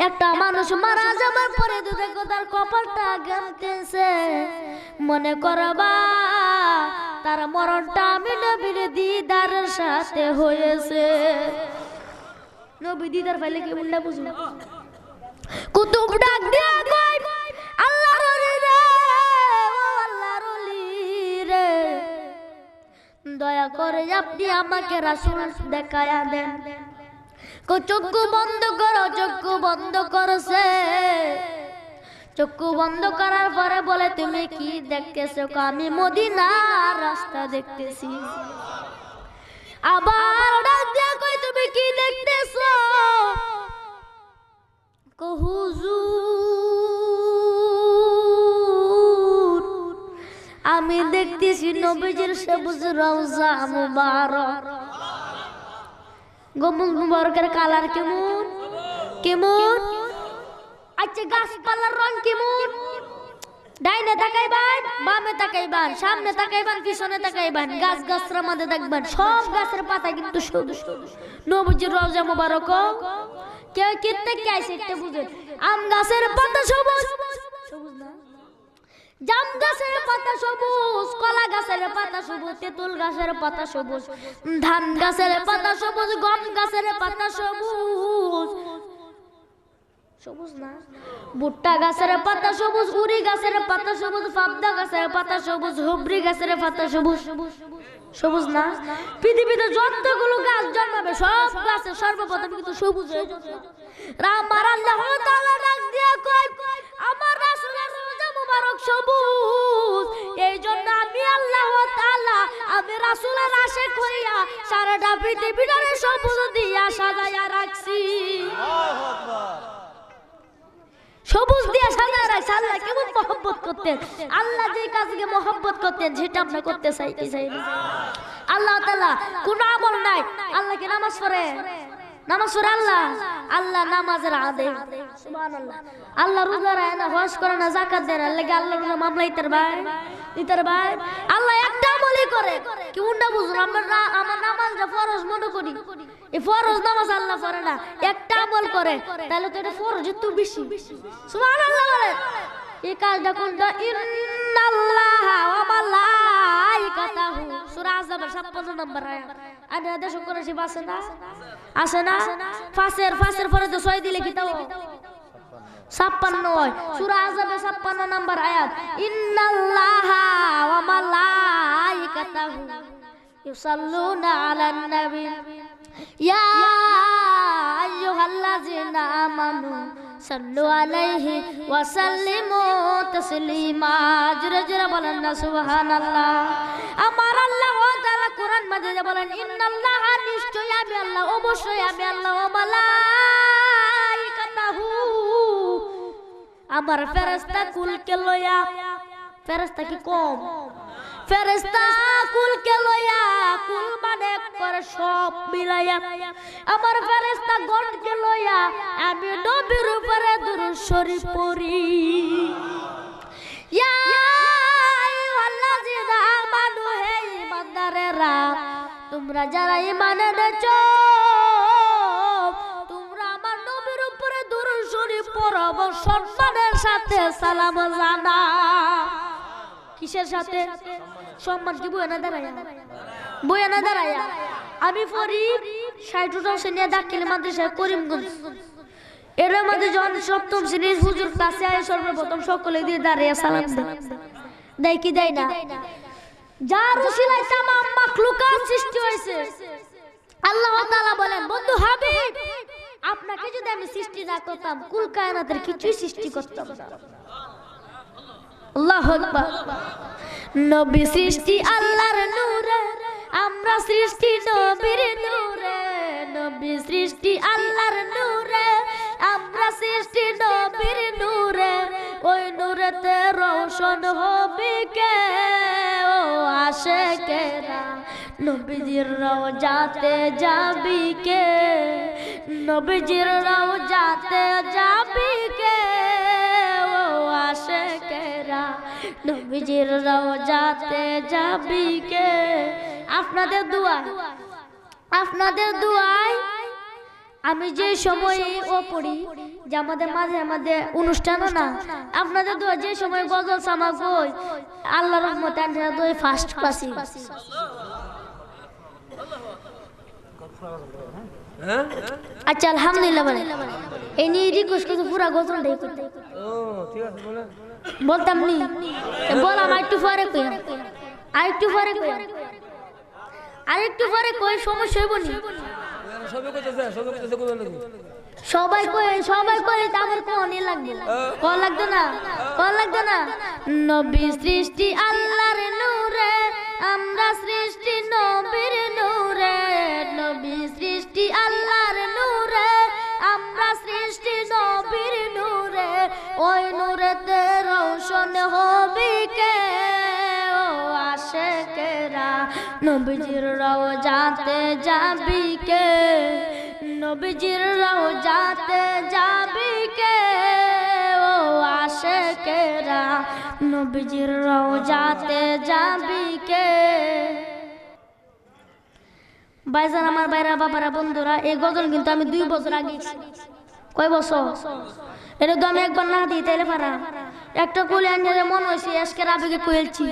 একটা মানুষ মারা যাবার পরে দেখো তার কপালটা গামতেছে, মনে করবা তার মরণটা আমি নবীর দিদারের সাথে হয়েছে। নবী দিদার পাইলে কি মুন্ডা বুঝুন। কুতুব ডাক দিয়া কয়, আল্লাহর ওলি রে, ও আল্লাহর ওলি রে, দয়া করে আপনি আমাকে রাসূল দেখায়া দেন। চক্ষু বন্ধ করো, চক্ষু বন্ধ করছে। চক্ষু বন্ধ করার পরে বলে, তুমি কি দেখতেছো? আমি মদিনার রাস্তা দেখতেছি। আবার ডাক দিয়া কই, তুমি কি দেখতেছো? হুজুর, আমি দেখতেছি নবীজির সবুজ রওজা মুবারক। গম্বুজ মুবারকের কালার কেমন কেমন? আচ্ছা গাছপালার রং কেমন? ডাইনে তাকাইবান, বামে তাকাইবান, সামনে তাকাইবান, পিছনে তাকাইবান, গাছ গাছরা মধ্যে দেখবেন সব গাছের পাতা কিন্তু সবুজ। নবীজির রওজা মুবারক কেউ কিনতে কে আইছে এটা বুঝেন। আম গাছের পাতা সবুজ, সবুজ না? জাম গাছের পাতা সবুজ, কলা গাছের পাতা সবুজ, তেঁতুল গাছের পাতা সবুজ, ধান গাছের পাতা সবুজ, গম গাছের পাতা সবুজ, সবুজ না? ভুট্টা গাছের পাতা সবুজ, উড়ি গাছের পাতা সবুজ, পাবদা গাছের পাতা সবুজ, হুবরি গাছের পাতা সবুজ, সবুজ না? পৃথিবীতে যতগুলো গাছ জন্মাবে সব গাছে সর্বপ্রথম কিন্তু সবুজ হয়ে যাবে। আমার আল্লাহ তাআলা ডাক দিয়া কয়, আমার রাসূলের রওজা মুবারক সবুজ। এই জন্য আমি আল্লাহ তাআলা, আমি রাসূলের আশিক হইয়া সারাটা পৃথিবীটারে সবুজ দিয়া সাজায়া রাখছি। আল্লাহু আকবার। সবুজ দিয়ে সাজায় রাখছে। আল্লাহ কেমন মহব্বত করতেন, আল্লাহ যে কাজকে মহব্বত করতেন সেটা আমরা করতে চাই না। আল্লাহ তাআলা কোন আমল নাই, আল্লাহকে নামাজ পড়ে, নামাজ পড়ে আল্লাহ, আল্লাহ নামাজের আদেশ, সুবহানাল্লাহ। আল্লাহ রোজা রাখে না, হজ করে না, যাকাত দেয় না, লাগে আল্লাহ রোজা মামলা ইতার ভাই। আল্লাহ একটা আমলই করে কি উন্ডা বুঝুন। আমরা আমার নামাজটা ফরজ মনে করি, এই ফরজ নামাজ আল্লাহ পড়ে না, একটা আমল করে, তাহলে তো এটা ফরজ একটু বেশি। সুবহানাল্লাহ বলেন। এই কাজটা কোনটা? ইন্নাল্লাহা ওয়া মালাইকাতাহু সূরা আযযাবের 56 নম্বর আয়াত। আর দেশ করে সে আছে না, আছে না? ফাসের পরে তো 6 দিলে কি তাও 56 হয়। সূরা আযযাবের 56 নম্বর আয়াত। ইন্নাল্লাহা ওয়া মালাইকাতাহু ইউসাল্লুনা আলান নবী ইয়া আইয়ুহাল্লাযিনা আমানু সাল্লু আলাইহি ওয়া সাল্লিমু তাসলিমা। জোরে জোরে বলেন না সুবহানাল্লাহ। আমার আল্লাহ তাআলা কোরআন মাজিদে বলেন ইন্নাল্লাহা নিশ্চয়ই আমি আল্লাহ, অবশ্যই আমি আল্লাহ, ওয়া মালাইকাতাহু আমার ফেরেশতা কুলকে লয়া, ফেরেশতা কি কম, ফেরেশতা কুলকে লয়া, কুল মানে করে সব মিলাইয়া, আমার ফেরেশতা গণকে লয়া আমি নবীর উপরে দুরূদ শরীফ পড়ি। ইয়া আইয়ুহাল্লাযিনা আমানু, হে ঈমানদারেরা, তোমরা যারা ঈমান এনেছো তোমরা আমার নবীর উপরে দুরূদ শরীফ পড়ো, সম্মানের সাথে সালাম জানাও। কিসের সাথে? সম্মান কি বই না দাঁড়ায়া, বই না দাঁড়ায়া। আমি পড়ি 60 শ্রেণী দাখিল মাদ্রাসায় করিমগঞ্জ। এর মধ্যে যখন 7ম শ্রেণীর হুজুর কাছে আয় সর্বপ্রথম সকলে দিয়ে দাঁড়িয়ে সালাম দেয় কি দেয় না? যার উসিলায় তামাম মাখলুকাত সৃষ্টি হয়েছে। আল্লাহ তাআলা বলেন বন্ধু হাবিব, আপনাকে যদি আমি সৃষ্টি না করতাম কুল কায়নাতের কিছুই সৃষ্টি করতাম না। আল্লাহু আকবার। নবী সৃষ্টি আল্লাহর নূরে, আমরা সৃষ্টি নবীর নূরে। নবী সৃষ্টি আল্লাহর নূরে, আমরা সৃষ্টি নবীর নূরে। ওই নূরেতে রোশন হবে কে ও আশিকেরা, নবীজির রওজাতে যাবি কে, নবীজির রওজাতে যাবি কে ও আশিকেরা, নবীজির রওজাতে যাবি কে। আপনাদের দোয়া, আপনাদের দোয়ায় আমি যে সময় ও পড়ি যে আমাদের মাঝে অনুষ্ঠান না, আপনাদের দোয়া যে সময় গজল সামা কই আল্লাহ রহমতে আমরা দোয়া ফার্স্ট ক্লাসে। আচ্ছা আলহামদুলিল্লাহ বলে এই নিয়ে রিকোয়েস্ট করতে পুরো গজলটাই করতে। ও ঠিক আছে বলেন, বলতাম নি বললাম আরেকটু পরে কই, আরেকটু পরে কই, আরেকটু পরে কই, সমস্যা হইব নি? সবাই কই, সবাই কই, আমার কোন লাগবে, কোন লাগবে না, কোন লাগবে না। নবী সৃষ্টি আল্লাহর নূরে, আমরা সৃষ্টি নবীর নূরে। নবী সৃষ্টি আল্লাহর নূরে, আমরা সৃষ্টি নবীর নূরে। ওই নূরেতে রোশন হবে কে ও আশিকেরা, নবীজির রওজাতে যাবি কে, নবীজির রওজাতে যাবি কে ও আশিকেরা, নবীজির রওজাতে যাবি কে। ভাইজান আমার ভাইরা বাবারা বন্ধুরা, এই গজল কিন্তু আমি 2 বছর আগে, কয় বছর এটা তো আমি একবার না দিই তাইলে পারা একটা কোলে আনলে মনে হয়েছে আজকে আবেগে কইলছি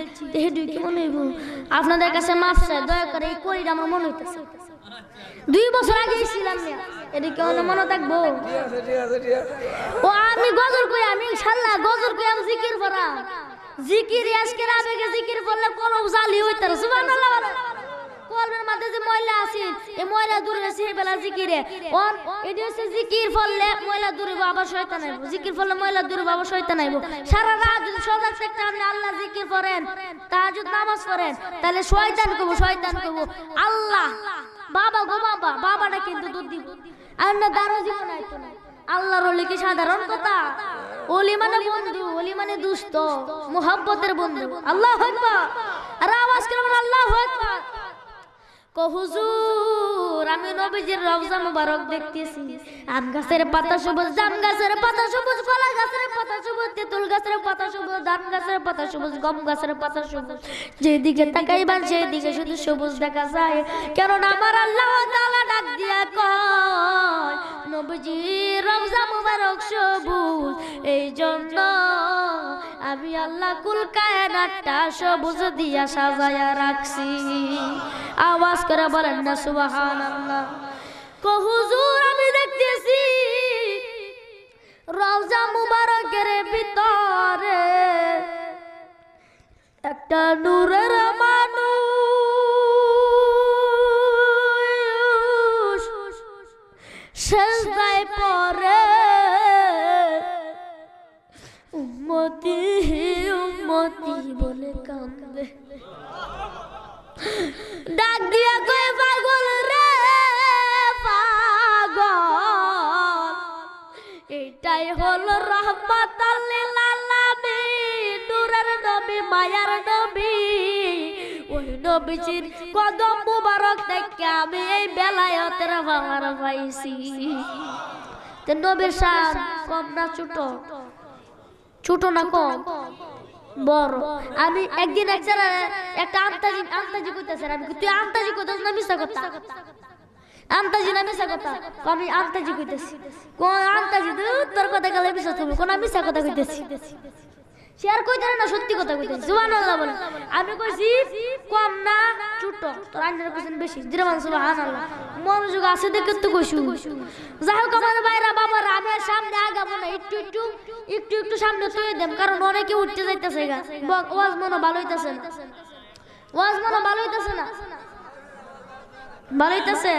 হেডু কি মনে হইব। আপনাদের কাছে মাফ চাই, দয়া করে এই কইটা আমার মনে হইতেছে 2 বছর আগে ছিলাম না, এটা কি আমার মনে থাকবো? ও আমি গজল কই, আমি ইনশাআল্লাহ গজল কই, আমি জিকির পড়া, জিকির আজকে আবেগে জিকির পড়লে কলম জালি হইতারে। সুবহানাল্লাহ। কলমের মধ্যে যে ময়লা আছে এই ময়লা দূরে আছে এই বেলা জিকিরে অন এটি হচ্ছে জিকির ফললে ময়লা দূরে আবার শয়তান আইবো, জিকির ফললে ময়লা দূরে আবার শয়তান আইবো। সারা রাত যদি সজাগ থাকতে আপনি আল্লাহ জিকির করেন, তাহাজ্জুদ নামাজ পড়েন, তাহলে শয়তান কইবো, শয়তান কইবো আল্লাহ বাবা গো বাবা, বাবাটা কিন্তু দুধ দিব আর না দারো জীবন আইতো না। আল্লাহর ওলি কি সাধারণ কথা? ওলি মানে বন্ধু, ওলি মানে দুষ্ট, মুহাব্বতের বন্ধু। আল্লাহু আকবার। আর আওয়াজ করে বলেন আল্লাহু আকবার। কো হুজুর আমি নবীজির রওজা মুবারক দেখতেছি, আম গাছের পাতা সবুজ, জাম গাছের পাতা সবুজ, কলা গাছের পাতা সবুজ, তেঁতুল গাছের পাতা সবুজ, ধান গাছের পাতা সবুজ, গম গাছের পাতা সবুজ, যেদিকে তাকাইবেন সেদিকে শুধু সবুজ দেখা যায়। কারণ আমার আল্লাহ তাআলা ডাক দিয়া কয় নবীজির রওজা মুবারক সবুজ, এই জন্য আমি আল্লাহ কুল কায়নাতটা সবুজ দিয়া সাজায়া রাখছি। আওয়াজ করে বলেন না সুবহানাল্লাহ। কো হুজুর আমি দেখতেছি রওজা মুবারকের ভিতরে একটা নূরের মানুষ সেজদায় পড়ে উম্মতি উম্মতি বলে কান্দে। ডাক দিয়া কয় পাগল রে পাগল, এটাই হলো রাহমাতাল লিল আলামিন, নূরের নবী মায়ার নবী। ওই নবীজির কদম মুবারক থেকে আমি এই বেলায়েতের ভাঙার পাইছি। তো নবীর শান কম না ছোট? ছোট না কম? বড়। আমি একদিন একটা আন্তাজি কইতেছে, আমি তুই আন্তাজি কইতেছ না মিছা কথা? আন্তাজি না মিছা কথা? আমি আন্তাজি কইতেছি। কোন আন্তাজি? তোর কথা গেলে মিছা তুমি, কোন মিছা কথা কইতেছি? শেয়ার কইতে না, সত্যি কথা কইতেছি। সুবহানাল্লাহ বলেন। আমি কইছি কম না ছোট? তোর আন্দাজ কইছেন বেশি। দিরা মান সুবহানাল্লাহ। মনোযোগ আছে দেখে তো কইছু। যাই হোক আমার ভাইরা বাবারা, আমি আর সামনে আগাবো না, একটু সামনে তুই দেন, কারণ অনেকে উঠতে যাইতেছে গা। ওয়াজ মনে ভালো হইতাছে না, ওয়াজ মনে ভালো হইতাছে না, ভালো হইতাছে?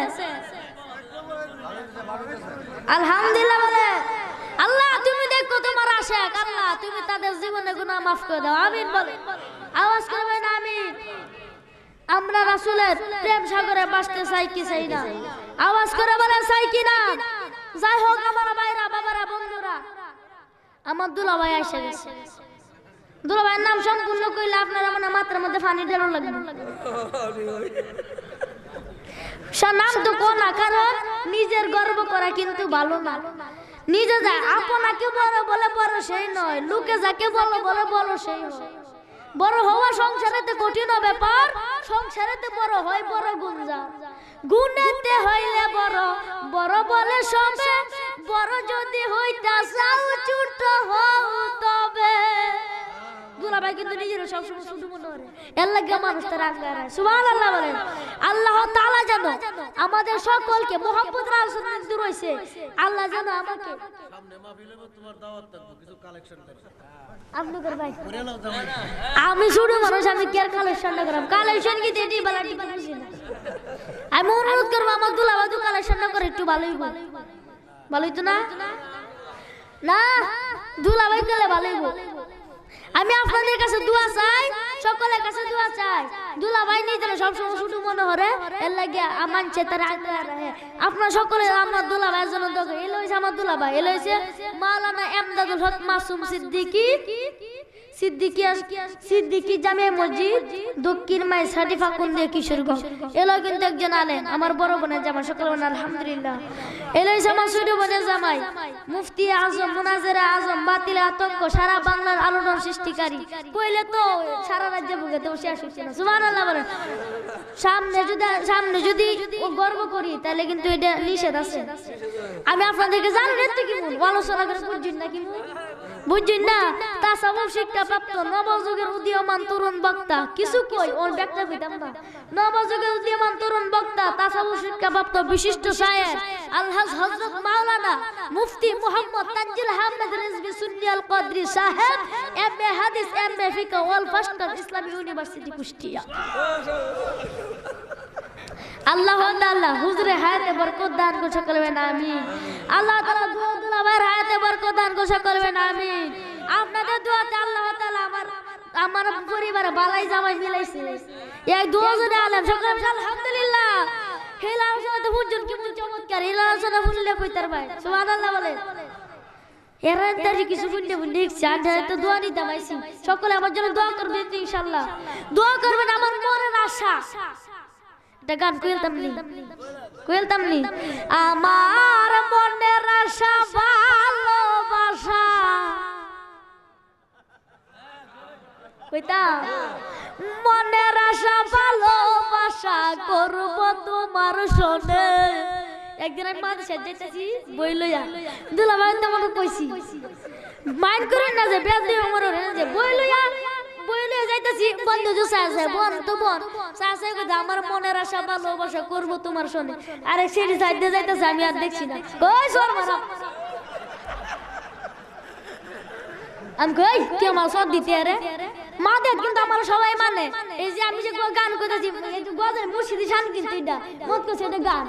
আলহামদুলিল্লাহ বলে। আল্লাহ তুমি দেখো তোমার আশিক, আল্লাহ তুমি তাদের জীবনে গুনাহ মাফ করে দাও। আমিন বলে। আওয়াজ করবেন আমিন। আমরা রাসূলের প্রেম সাগরে ভাসতে চাই কি চাই না? আওয়াজ করে বলে চাই কি না? যাই হোক আমার ভাইরা বাবারা বন্ধুরা, আমার দুলাভাই এসে গেছে। দুলাভাইয়ের নাম সম্পূর্ণ কইলে আপনারা মনে মাত্রার মধ্যে পানি ঢেলো লাগবে। নাম তো কোন, কারণ নিজের গর্ব করা কিন্তু ভালো না। নিজে যায় আপনাকে বড় বলে বড় সেই নয়, লোকে যাকে বলো বলে বলো সেই হয়। বড় হওয়া সংসারেতে কঠিন ব্যাপার, সংসারেতে বড় হয় বড় গুঞ্জা। গুণেতে হইলে বড়, বড় বলে সবে, বড় যদি হইতা চাও ছোট হও তবে। দুলাভাই কিন্তু নিজের সবসময় ছোট মনে করে, এর লাগে মানুষটা রাগ করে। সুবহানাল্লাহ বলেন। আল্লাহ তাআলা জানো আমাদের সকলকে মুহাম্মদ রাসূলুল্লাহ দূর হইছে। আল্লাহ জানো আমাকে সামনে মাহফিলে তোমার দাওয়াত থাকবে, কিছু কালেকশন করবে। আপনাদের ভাই আমি ছোট মানুষ, আমি কি আর কালেকশন না করাম? কালেকশন কি দেটি বালা ঠিক বুঝি না। আমি অনুরোধ করব আমার দুলাভাই তো কালেকশন না করে একটু ভালোই বল। ভালোই তো না? না দুলাভাই গেলে ভালোই বল। আমি আপনাদের কাছে দোয়া চাই, সকলের কাছে দোয়া চাই। দুলাভাই নিজের সবসময় ছোট মনে হরে, এর লাগে আমার চেতার আগে রাখে। আপনারা সকলে আমার দুলাভাইয়ের জন্য দোয়া করেন। এলো হইছে আমার দুলাভাই, এলো হইছে মাওলানা এমদাদুল হক মাসুম সিদ্দিকী জামিয়া মসজিদ দক্ষিণ মাই সার্টিফাকুন্দিয়া কিশোরগঞ্জ। এলো কিন্তু একজন আলেম, আমার বড় বোনের জামাই। সকল বোন আলহামদুলিল্লাহ। এলো হইছে আমার ছোট বোনের জামাই, মুফতি আজম মুনাজেরা আজম বাতিল আতঙ্ক সারা বাংলার আলোড়ন সৃষ্টিকারী। কইলে তো সারা রাজ্যে বুকে তো শেষ হচ্ছে না। সুবহানাল্লাহ বলেন। সামনে যদি গর্ব করি তাহলে কিন্তু এটা নিষেধ আছে। আমি আপনাদেরকে জানেন তো কি আলোচনা করে বুঝছেন না কি বুঝছেন না? তাসাউফ শিক্ষা প্রাপ্ত নবযুগের উদীয়মান তরুণ বক্তা, কিছু কই ওর ব্যাখ্যা কইতাম না। নবযুগের উদীয়মান তরুণ বক্তা, তাসাউফ শিক্ষা প্রাপ্ত বিশিষ্ট শায়েখ আলহাজ হযরত মাওলানা মুফতি মুহাম্মদ তানজিল আহমেদ রিজভী সুন্নি আল কদরি সাহেব, এমএ হাদিস, এমএ ফিকহ ওয়াল ফাশকার, ইসলামী ইউনিভার্সিটি কুষ্টিয়া। আল্লাহ আল্লাহ হুজুরে হায়াতে বরকত দান করে সকলেন আমিন। আল্লাহ তাআলা দুলাভাইয়ের হায়াতে বরকত দান করে সকলেন আমিন। আপনাদের দোয়াতে আল্লাহ তাআলা আমার পরিবারে বালাই জামাই মিলাইছে। এই দুজনে আলেম সকলে আলহামদুলিল্লাহ। হেলা আলোচনাতে হুজুর কি চমৎকার, হেলা আলোচনা শুনলে কইতার ভাই সুবহানাল্লাহ বলে। এরান তারি কিছু বুঝতে দেখছি, আর তো দোয়া নিতে পাইছি। সকলে আমার জন্য দোয়া করবেন ইনশাআল্লাহ। দোয়া করবেন আমার মনের আশা। গান কইলতাম নি আমার মনের আশা ভালোবাসা কইতা মনের আশা ভালোবাসা করব তোমার শোনে। একদিন আমি মাদ্রাসায় যাইতেছি বই লইয়া, দুলাভাই তো মনে কইছি মাইন্ড করেন না যে বেয়াদবি আমার যে বই লইয়া যাইতাছি বন্ধু যে আছে বোন তো বোন চাচা কইতা আমার মনের আশা ভালোবাসা করব তোমার সনে আরে সেটি সাইডে যাইতাছে আমি আর দেখছি না কই সর মারা আমি কই কি আমার সব দিতে আরে মা দেখ কিন্তু আমার সবাই মানে এই যে আমি যে গান কইতাছি এই যে গজের মুর্শিদি শান কিন্তু এটা মত কইছে এটা গান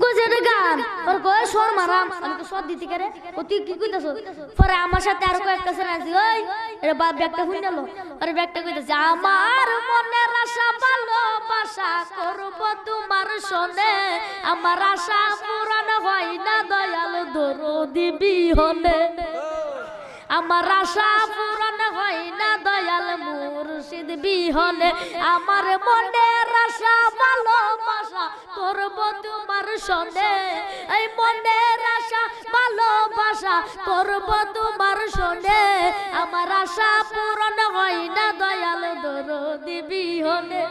কইছে এটা গান আর কই সর মারাম আমি তো সব দিতে করে ও তুই কি কইতাছ পরে আমার সাথে আর কয়েকটা ছেলে আছে ওই এর বাপ ব্যাগটা হুইনালো আরে ব্যাগটা কইতাছে আমার মনের আশা ভালোবাসা করব তোমার সনে আমার আশা পূরণ হয় না দয়াল দরদি বিহনে আমার আশা পূরণ হয় না দয়াল মুর্শিদ বিহনে আমার মনের আশা ভালোবাসা করব তোমার সনে এই মনের আশা ভালোবাসা করব তোমার সনে আমার আশা পূরণ হয় না দয়াল দরদি বিহনে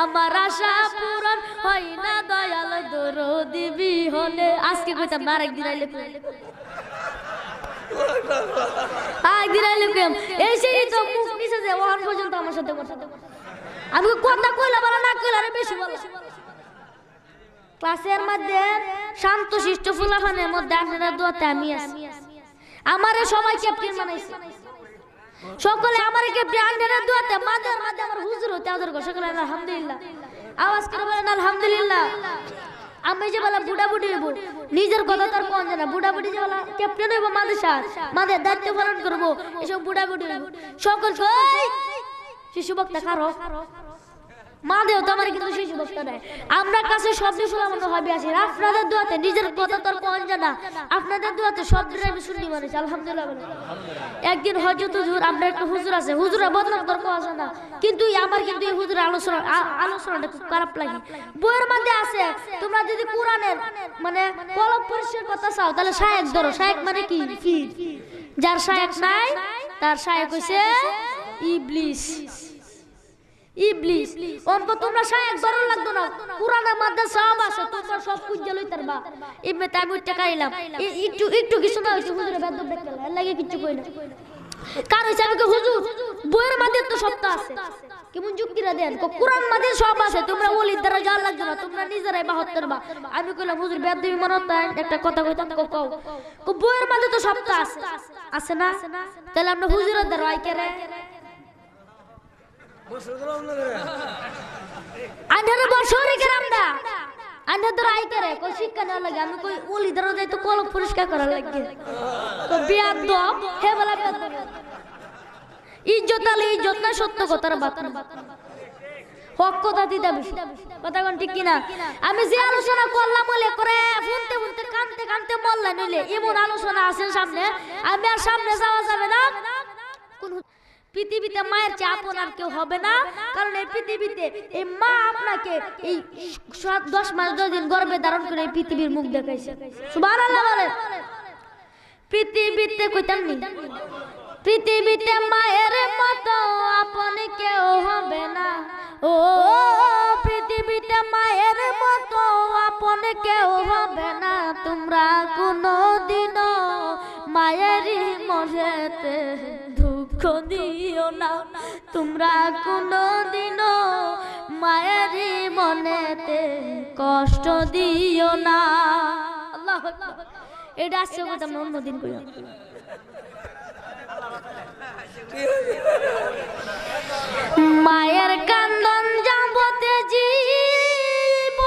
আমার আশা পূরণ হয় না দয়াল দরদি বিহনে আজকে কইতাম না আরেকদিন আইলে এই সেই তো মুখ নিচে যে ওখান পর্যন্ত আমার সাথে আমি কথা কইলা বলা না কইলা আরে বেশি বলা ক্লাসের মধ্যে শান্ত শিষ্ট ফুলাফানের মধ্যে আপনারা দোয়াতে আমি আছি আমারে সবাই ক্যাপ্টেন বানাইছে সকলে আমারে ক্যাপ্টেন আন্ডারে দোয়াতে মাঝে মাঝে আমার হুজুর হতে আদর করে সকলে আলহামদুলিল্লাহ আওয়াজ করে বলেন আলহামদুলিল্লাহ আমি যে বলা বুড়া বুড়ি হইব নিজের কথা তার কোন জানা বুড়া বুড়ি যে বলা ক্যাপ্টেন হইব মাদ্রাসার মাদের দায়িত্ব পালন করব এসব বুড়া বুড়ি হইব সকল শিশু বক্তা কারো মা দেও তো আমার কিন্তু শিশু বক্তা নাই আমরা কাছে শব্দ শুনলাম মনে হবে আসি আপনাদের দোয়াতে নিজের কথা তার কোন জানা আপনাদের দোয়াতে শব্দটা আমি শুনি মানে আলহামদুলিল্লাহ একদিন হযরত হুজুর আমরা একটা হুজুর আছে হুজুরা বদনাম করব আছে না কিন্তু আমার কিন্তু এই হুজুর আলোচনাটা খুব খারাপ লাগে বইয়ের মধ্যে আছে তোমরা যদি কোরআনের মানে কলম পরিষ্কার কথা চাও তাহলে শায়েক ধরো শায়েক মানে কি পীর যার শায়েক নাই তার শায়েক হইছে ইবলিস ইবলিস অন্ত তোমরা শায়েক ধরো লাগতো না কোরআনের মধ্যে সব আছে তোমরা সব খুঁজে লইতার বা ইবনে তাইমুর টাকাইলাম একটু কিছু না হইছে হুজুরে বেদ দেখতে লাগে কিছু কই না কার হিসাবে কি হুজুর বইয়ের মধ্যে তো সব তো আছে কেমন যুক্তিরা দেন কোরআন মধ্যে সব আছে তোমরা ওলির দ্বারা যা লাগতো না তোমরা নিজেরাই বাহাত্তর বা আমি কইলাম হুজুর বেদ দেবী মনে হতো একটা কথা কইতাম কও বইয়ের মধ্যে তো সব তো আছে আছে না তাহলে আমরা হুজুরের দ্বারা আই করে আন্ধারে বছরে গ্রামটা আন্ধার দ্বারা আই করে কই শিক্ষা না লাগে আমি কই ওলি দ্বারা যাই তো কলম পরিষ্কার করা লাগে তো বেয়াদব হে বলা বেয়াদব ইজ্জত আলে ইজ্জত না সত্য কথার বাত হক কথা দিতে বেশি কথা কোন ঠিক কিনা আমি যে আলোচনা করলাম বলে করে শুনতে কানতে মল্লা নিলে এমন আলোচনা আছেন সামনে আমি আর সামনে যাওয়া যাবে না কোন পৃথিবীতে মায়ের চেয়ে আপন আর কেউ হবে না কারণ এই পৃথিবীতে এই মা আপনাকে এই 10 মাস 10 দিন গর্ভে ধারণ করে এই পৃথিবীর মুখ দেখাইছে সুবহানাল্লাহ বলে পৃথিবীতে কইতাম নি পৃথিবীতে মায়ের মতো আপন কেউ হবে না ও পৃথিবীতে মায়ের মতো আপন কেউ হবে না তোমরা কোনোদিনও মায়েরই মনেতে দুঃখ দিও না তোমরা কোনোদিনও মায়েরই মনেতে কষ্ট দিও না আল্লাহু আকবার এটা আসছে কথা অন্যদিন কইও মায়ের কান্দন যাবতে জীব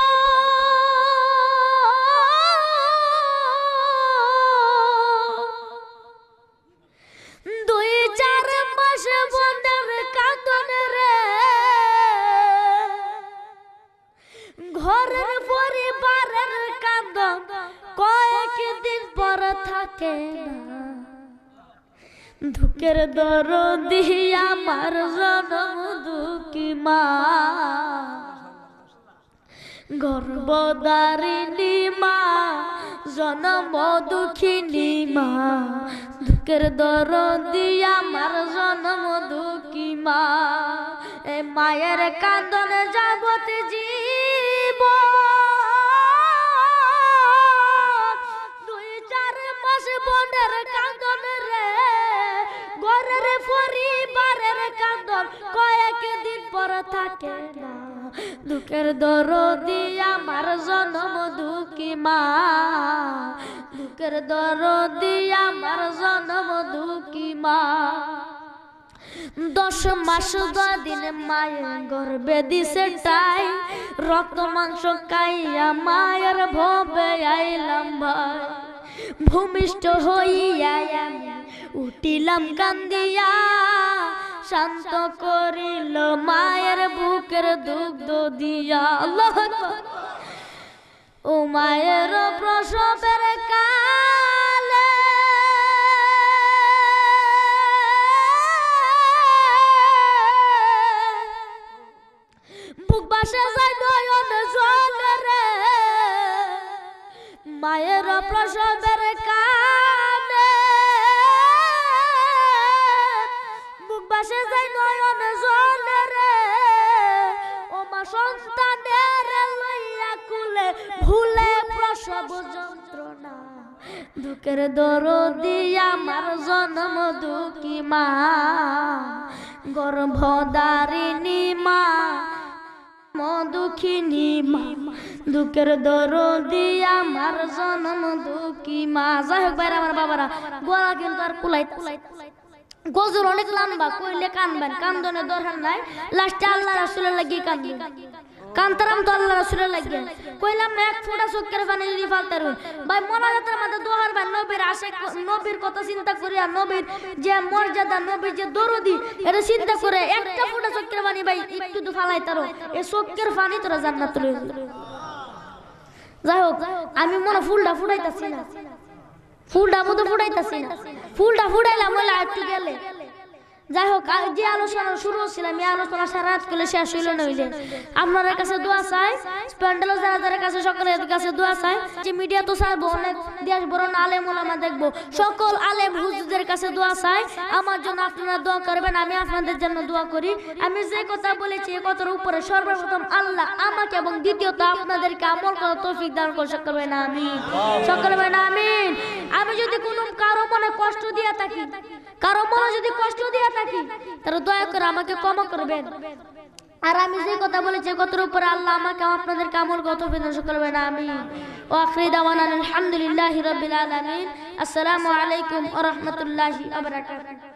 দুই চার মাস বন্ধের কান্দন রে ঘরের পরিবারের কান্দন কয়েকদিন পর থাকে না দুঃখের দরদি আমার জনম দুঃখী মা গর্ভধারিণী মা জনম দুঃখিনী মা দুঃখের দরদি আমার জনম দুঃখী মা এ মায়ের কান্দনে যাবতে জীব দুই চার মাস বনের কান্দনে থাকে না দুঃখের দরদি আমার জনম দুঃখী মা দুঃখের দরদি আমার জনম দুঃখী মা 10 মাস 2 দিন মায়ের গর্ভে দিছে টাই রক্ত মাংস খাইয়া মায়ের ভবে আইলাম ভাই ভূমিষ্ঠ হইয়া আমি উঠিলাম কান্দিয়া শান্ত করিল মায়ের বুকের দুগ্ধ দিয়া আল্লাহু আকবার ও মায়ের প্রসবের কালে বুক বাসে যায় নয়ন জলে রে মায়ের প্রসবের কালে বুক বাসে যায় নয়ন জলে রে ও মা সন্তানের লইয়া কুলে ভুলে প্রসব যন্ত্রণা দুঃখের দরদি আমার জন্ম দুঃখী মা গর্ভধারিণী মা দুঃখিনী মা দুঃখের দরদি আমার জন্ম দুঃখী মা যাই হোক ভাইরা আমার বাবারা গলা কিন্তু আর কুলাই গজল অনেক লম্বা কইলে কানবেন কান্দনে দরকার নাই লাস্টে আল্লাহ রাসূলের লাগি কাঁদবেন কান্তারাম তো আল্লাহ রাসূলের লাগি কইলাম এক ফোঁটা চোখের পানি যদি ফালতারুন ভাই মোনাজাতের মধ্যে দোহার ভাই নবীর আশিক নবীর কথা চিন্তা করিয়া নবীর যে মর্যাদা নবীর যে দরদি এটা চিন্তা করে একটা ফোঁটা চোখের পানি ভাই একটু তো ফালাইতারো এই চোখের পানি তোরা জান্নাত লই যাই হোক আমি মনে ফুলটা ফুটাইতাছি না ফুলটা মতো ফুটাইতাছি না ফুলটা ফুটাইলাম বলে একটু গেলে যাই হোক যে আলোচনা শুরু হচ্ছিলাম এই আলোচনা সারা রাত করে শেষ হইল নইলে আপনাদের কাছে দোয়া চাই প্যান্ডেল যারা কাছে সকলের কাছে দোয়া চাই যে মিডিয়া তো ছাড়বো অনেক দেশ বড় আলেম ওলামা দেখবো সকল আলেম হুজুরদের কাছে দোয়া চাই আমার জন্য আপনারা দোয়া করবেন আমি আপনাদের জন্য দোয়া করি আমি যে কথা বলেছি এই কথার উপরে সর্বপ্রথম আল্লাহ আমাকে এবং দ্বিতীয়ত আপনাদেরকে আমল করার তৌফিক দান করে সকলে না আমিন সকলে না আমিন আমি যদি কোনো কারো মনে কষ্ট দিয়ে থাকি কারো মনে যদি কষ্ট দিয়ে থাকি তাহলে দয়া করে আমাকে ক্ষমা করবেন আর আমি যে কথা বলেছি কথার উপরে আল্লাহ আমাকে আপনাদের আমল কত বিধান করবেন আমিন ওয়া আখিরি দাওয়ানা আলহামদুলিল্লাহি রাব্বিল আলামিন আসসালামু আলাইকুম ওয়া রাহমাতুল্লাহি ওয়া বারাকাতুহু